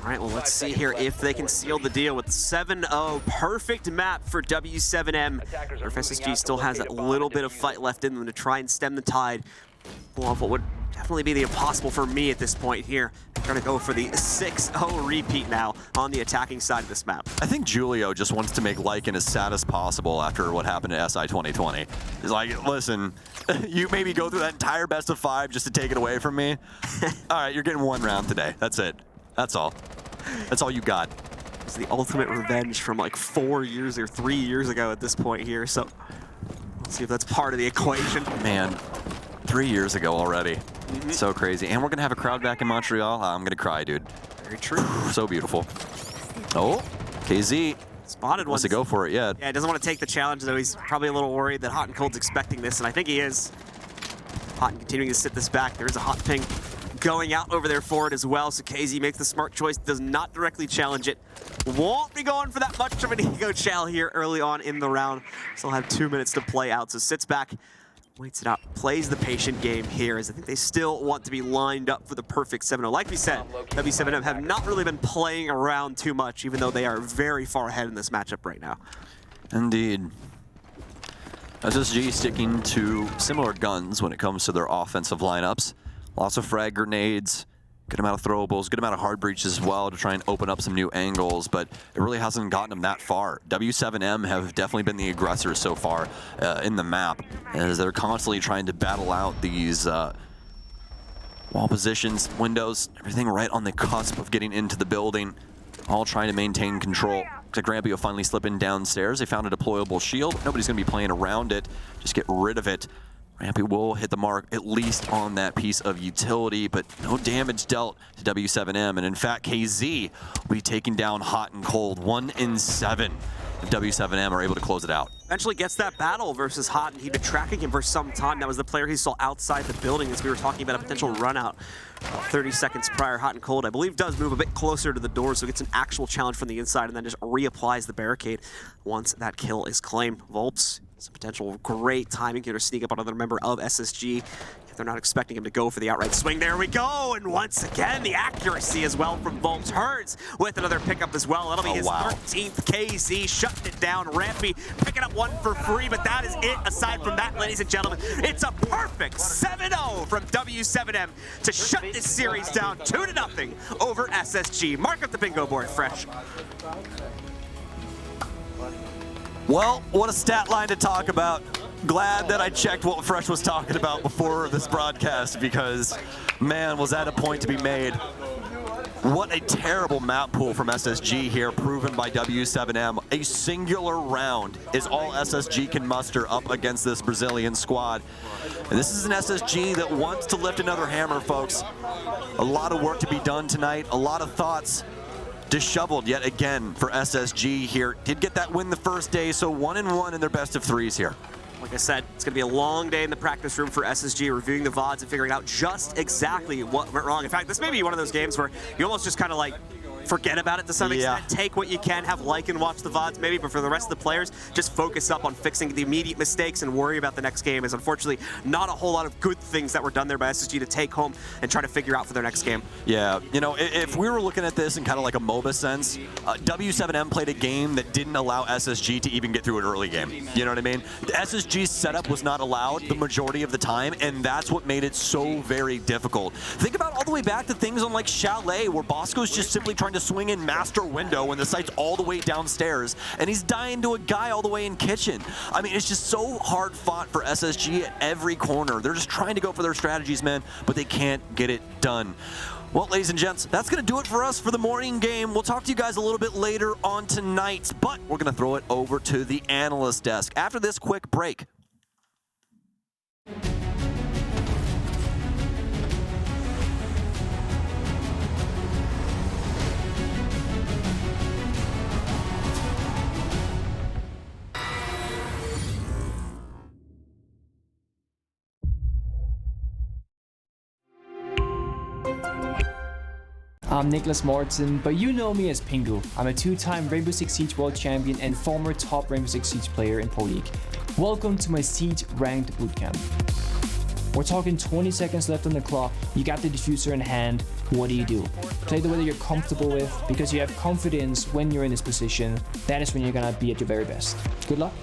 All right, well, let's see here if they can seal the deal with 7-0. Perfect map for W7M. Or if SSG still has a little bit of fight left in them to try and stem the tide. Pull off what would definitely be the impossible for me at this point here. I'm trying to go for the 6-0 repeat now on the attacking side of this map. I think Julio just wants to make Lycan as sad as possible after what happened at SI 2020. He's like, listen, you maybe go through that entire best of 5 just to take it away from me. All right, you're getting 1 round today. That's it. That's all. That's all you got. It's the ultimate revenge from like 4 years or 3 years ago at this point here. So let's see if that's part of the equation. Man, 3 years ago already. So crazy. And we're going to have a crowd back in Montreal. I'm going to cry, dude. Very true. So beautiful. Oh, KZ. Spotted one. Wants to go for it, yeah. Yeah, doesn't want to take the challenge, though. He's probably a little worried that Hot and Cold's expecting this, and I think he is. Hot and continuing to sit this back. There is a hot ping going out over there for it as well, so KZ makes the smart choice, does not directly challenge it. Won't be going for that much of an ego chal here early on in the round. Still have 2 minutes to play out, so sits back, waits it out, plays the patient game here, as I think they still want to be lined up for the perfect 7-0. Like we said, W7M have not really been playing around too much, even though they are very far ahead in this matchup right now. Indeed. SSG sticking to similar guns when it comes to their offensive lineups. Lots of frag grenades, good amount of throwables, good amount of hard breaches as well to try and open up some new angles, but it really hasn't gotten them that far. W7M have definitely been the aggressors so far in the map, as they're constantly trying to battle out these wall positions, windows, everything right on the cusp of getting into the building, all trying to maintain control. Looks like Rampy will finally slip in downstairs. They found a deployable shield. Nobody's going to be playing around it. Just get rid of it. Rampy will hit the mark, at least on that piece of utility, but no damage dealt to W7M. And in fact, KZ will be taking down Hot and Cold 1 in 7. If W7M are able to close it out. Eventually gets that battle versus Hot, and he'd been tracking him for some time. That was the player he saw outside the building as we were talking about a potential run out 30 seconds prior. Hot and Cold, I believe, does move a bit closer to the door, so gets an actual challenge from the inside and then just reapplies the barricade once that kill is claimed. Volps, some potential great timing here to sneak up on another member of SSG. They're not expecting him to go for the outright swing. There we go, and once again, the accuracy as well from Volps. Hurts with another pickup as well. That'll be his 13th KZ, shutting it down. Rampy picking up 1 for free, but that is it. Aside from that, ladies and gentlemen, it's a perfect 7-0 from W7M to shut this series down 2-0 over SSG. Mark up the bingo board, Fresh. Well, what a stat line to talk about. Glad that I checked what Fresh was talking about before this broadcast, because, man, was that a point to be made. What a terrible map pool from SSG here, proven by W7M. A singular round is all SSG can muster up against this Brazilian squad. And this is an SSG that wants to lift another hammer, folks. A lot of work to be done tonight, a lot of thoughts disheveled yet again for SSG here. Did get that win the first day, so 1-1 in their best of 3s here. Like I said, it's going to be a long day in the practice room for SSG, reviewing the VODs and figuring out just exactly what went wrong. In fact, this may be one of those games where you almost just kind of like forget about it to some extent. Take what you can, have Lycan watch the VODs maybe, but for the rest of the players, just focus up on fixing the immediate mistakes and worry about the next game. Is unfortunately not a whole lot of good things that were done there by SSG to take home and try to figure out for their next game. Yeah, you know, if we were looking at this in kind of like a MOBA sense, W7M played a game that didn't allow SSG to even get through an early game. You know what I mean? The SSG's setup was not allowed the majority of the time, and that's what made it so very difficult. Think about all the way back to things on like Chalet, where Bosco's just simply trying to swing in master window when the site's all the way downstairs, and he's dying to a guy all the way in kitchen. I mean, it's just so hard fought for SSG at every corner. They're just trying to go for their strategies, man, but they can't get it done. Well, ladies and gents, that's going to do it for us for the morning game. We'll talk to you guys a little bit later on tonight, but we're going to throw it over to the analyst desk after this quick break. I'm Nicholas Morton, but you know me as Pingu. I'm a 2-time Rainbow Six Siege World Champion and former top Rainbow Six Siege player in Pro League. Welcome to my Siege Ranked Bootcamp. We're talking 20 seconds left on the clock. You got the diffuser in hand. What do? Play the way that you're comfortable with, because you have confidence when you're in this position. That is when you're gonna be at your very best. Good luck.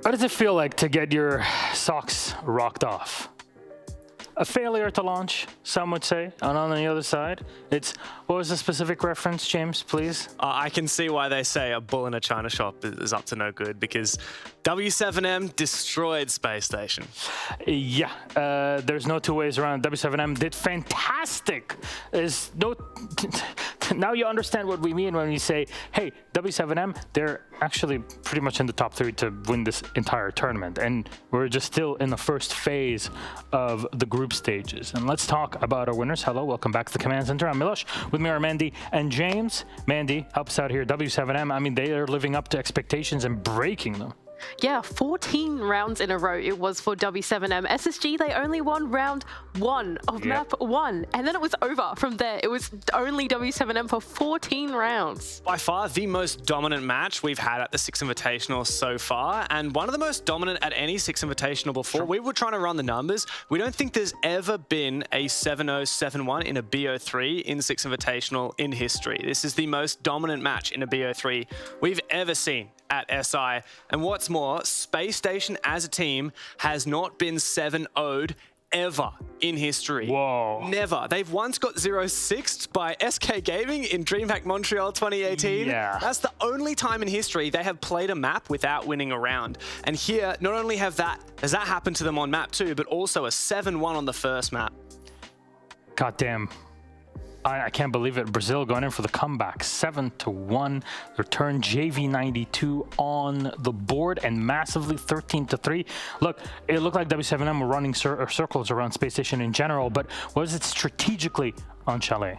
What does it feel like to get your socks rocked off? A failure to launch, some would say. And on the other side, it's, what was the specific reference, James, please? I can see why they say a bull in a china shop is up to no good, because w7m destroyed Space Station. Yeah, there's no two ways around. w7m did fantastic. There's no... Now you understand what we mean when we say, hey, w7m, they're actually pretty much in the top 3 to win this entire tournament. And we're just still in the first phase of the group stages. And let's talk about our winners. Hello, welcome back to the Command Center. I'm Milosh. With me are Mandy and James. Mandy, help us out here. w7m, I mean, they are living up to expectations and breaking them. Yeah, 14 rounds in a row it was for w7m. SSG, they only won round 1 of map 1, and then it was over from there. It was only w7m for 14 rounds. By far the most dominant match we've had at the Six Invitational so far, and one of the most dominant at any Six Invitational before. We were trying to run the numbers. We don't think there's ever been a 7-0, 7-1 in a BO3 in Six Invitational in history. This is the most dominant match in a BO3 we've ever seen at SI. And what's more, Space Station as a team has not been 7-0'd ever in history. Whoa. Never. They've once got 0-6'd by SK Gaming in DreamHack Montreal 2018. Yeah. That's the only time in history they have played a map without winning a round. And here, not only has that happened to them on map 2, but also a 7-1 on the first map. Goddamn. I can't believe it. Brazil going in for the comeback. 7-1. Return JV92 on the board and massively 13-3. Look, it looked like w7m were running circles around Space Station in general, but was it strategically on Chalet?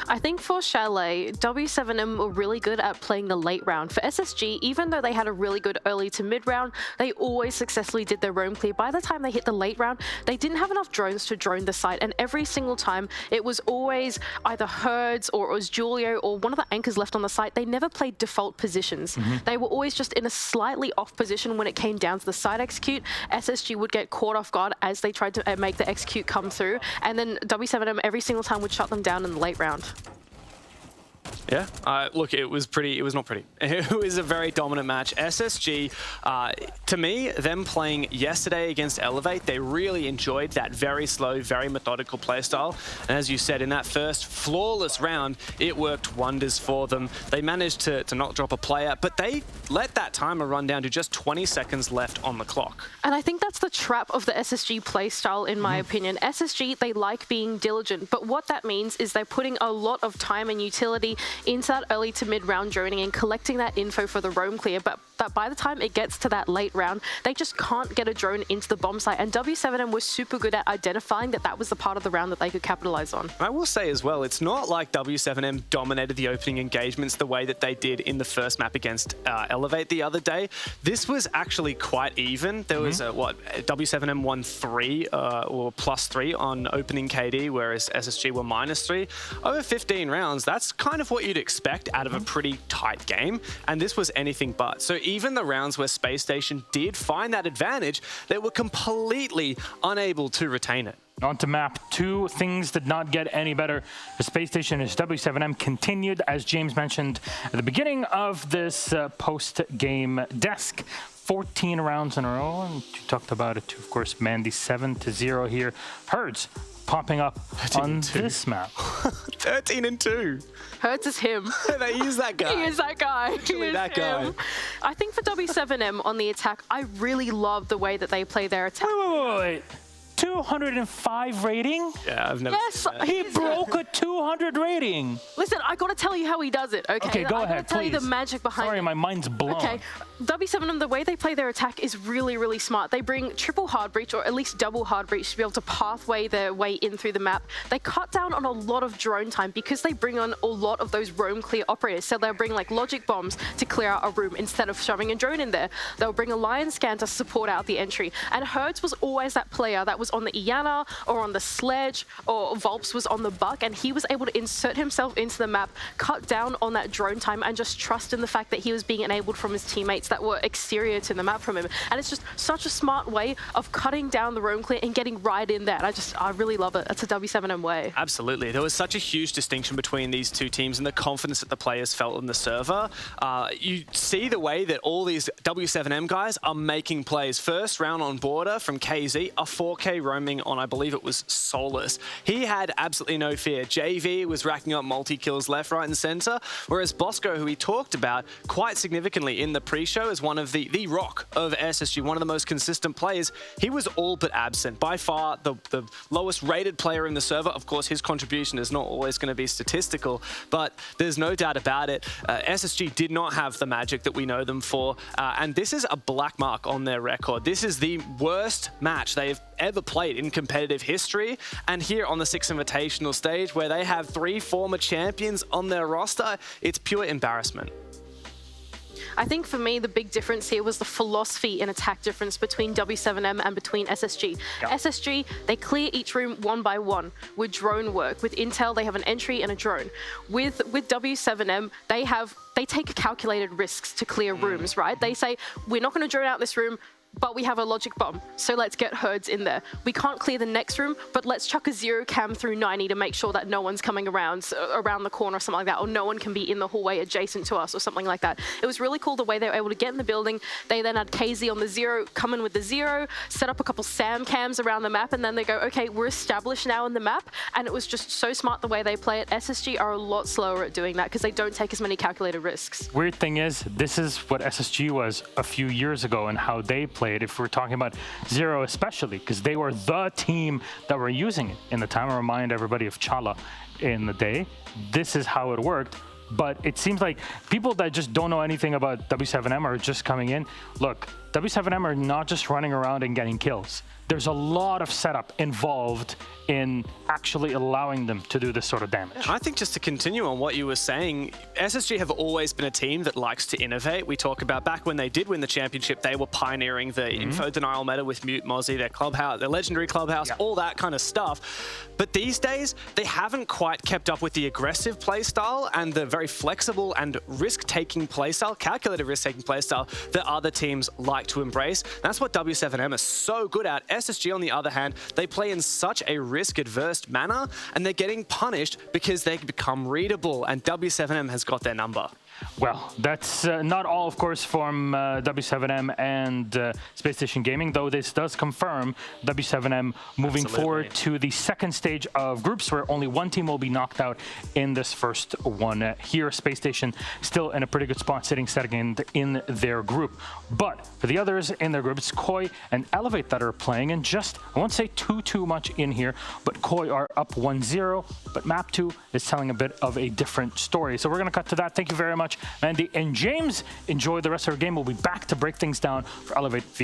I think for Chalet, w7m were really good at playing the late round. For SSG, even though they had a really good early to mid round, they always successfully did their roam clear. By the time they hit the late round, they didn't have enough drones to drone the site, and every single time it was always either Herds or it was Julio or one of the anchors left on the site. They never played default positions. They were always just in a slightly off position when it came down to the side execute. SSG would get caught off guard as they tried to make the execute come through, and then w7m every single time would shut them down in the late round. Yeah, look, it was not pretty. It was a very dominant match. SSG, to me, them playing yesterday against Elevate, they really enjoyed that very slow, very methodical playstyle. And as you said, in that first flawless round, it worked wonders for them. They managed to not drop a player, but they let that timer run down to just 20 seconds left on the clock. And I think that's the trap of the SSG playstyle, in my opinion. SSG, they like being diligent, but what that means is they're putting a lot of time and utility into that early to mid round droning and collecting that info for the roam clear, but that by the time it gets to that late round, they just can't get a drone into the bomb site, and w7m was super good at identifying that was the part of the round that they could capitalize on. I will say as well, it's not like w7m dominated the opening engagements the way that they did in the first map against Elevate the other day. This was actually quite even. There was w7m won 3 or +3 on opening KD, whereas SSG were -3. Over 15 rounds, that's kind of what you'd expect out of a pretty tight game, and this was anything but. So even the rounds where Space Station did find that advantage, they were completely unable to retain it. On to map 2, things did not get any better. The Space Station is w7m continued, as James mentioned at the beginning of this post-game desk. 14 rounds in a row, and you talked about it too, of course, Mandy 7-0 here. Herds popping up on this map. 13-2. Herds is him. They use that guy. He is that guy. Literally He is that guy. him. I think for w7m on the attack, I really love the way that they play their attack. Wait. 205 rating? Yeah, I've never Yes, seen that. He broke a 200 rating. Listen, I gotta tell you how he does it, okay? Okay, go I ahead, gotta tell you the please. magic behind Sorry, it. my mind's blown. Okay, w7m, the way they play their attack is really, really smart. They bring triple hard breach, or at least double hard breach, to be able to pathway their way in through the map. They cut down on a lot of drone time because they bring on a lot of those roam clear operators. So they'll bring like logic bombs to clear out a room instead of shoving a drone in there. They'll bring a lion scan to support out the entry. And Herds was always that player that was was on the Iana or on the Sledge or Volps was on the Buck, and he was able to insert himself into the map, cut down on that drone time, and just trust in the fact that he was being enabled from his teammates that were exterior to the map from him. And it's just such a smart way of cutting down the roam clear and getting right in there. And I really love it. It's a w7m way. Absolutely. There was such a huge distinction between these two teams and the confidence that the players felt in the server. You see the way that all these w7m guys are making plays. First round on border from KZ, a 4K roaming on, I believe it was Solus. He had absolutely no fear. JV was racking up multi-kills left, right, and center, whereas Bosco, who he talked about quite significantly in the pre-show as one of the rock of SSG, one of the most consistent players, he was all but absent. By far the lowest rated player in the server. Of course, his contribution is not always going to be statistical, but there's no doubt about it. SSG did not have the magic that we know them for, and this is a black mark on their record. This is the worst match they've ever played in competitive history, and here on the Six Invitational stage, where they have 3 former champions on their roster, it's pure embarrassment. I think for me, the big difference here was the philosophy and attack difference between w7m and between SSG. Yep. SSG, they clear each room one by one with drone work. With Intel, they have an entry and a drone. With w7m, they take calculated risks to clear rooms, right? They say, we're not going to drone out this room, but we have a logic bomb, so let's get herds in there. We can't clear the next room, but let's chuck a 0 cam through 90 to make sure that no one's coming around the corner or something like that, or no one can be in the hallway adjacent to us or something like that. It was really cool the way they were able to get in the building. They then had KZ on the 0, come in with the 0, set up a couple SAM cams around the map, and then they go, okay, we're established now in the map, and it was just so smart the way they play it. SSG are a lot slower at doing that because they don't take as many calculated risks. Weird thing is, this is what SSG was a few years ago and how they played, if we're talking about Zero especially, because they were the team that were using it in the time. I remind everybody of Chalet in the day. This is how it worked. But it seems like people that just don't know anything about w7m are just coming in. Look, w7m are not just running around and getting kills. There's a lot of setup involved in actually allowing them to do this sort of damage. I think just to continue on what you were saying, SSG have always been a team that likes to innovate. We talk about back when they did win the championship, they were pioneering the info denial meta with Mute Mozzie, their clubhouse, their legendary clubhouse, all that kind of stuff. But these days, they haven't quite kept up with the aggressive playstyle and the very flexible and risk-taking playstyle, calculated risk-taking playstyle that other teams like to embrace. That's what w7m are so good at. SSG, on the other hand, they play in such a risk-adverse manner, and they're getting punished because they become readable, and w7m has got their number. Well, that's not all, of course, from w7m and Spacestation Gaming, though this does confirm w7m moving forward to the second stage of groups, where only one team will be knocked out in this first one. Here, Space Station still in a pretty good spot, sitting second in their group. But for the others in their group, it's Koi and Elevate that are playing, and just, I won't say too much in here, but Koi are up 1-0, but Map 2 is telling a bit of a different story. So we're going to cut to that. Thank you very much, Mandy and James. Enjoy the rest of our game. We'll be back to break things down for Elevate.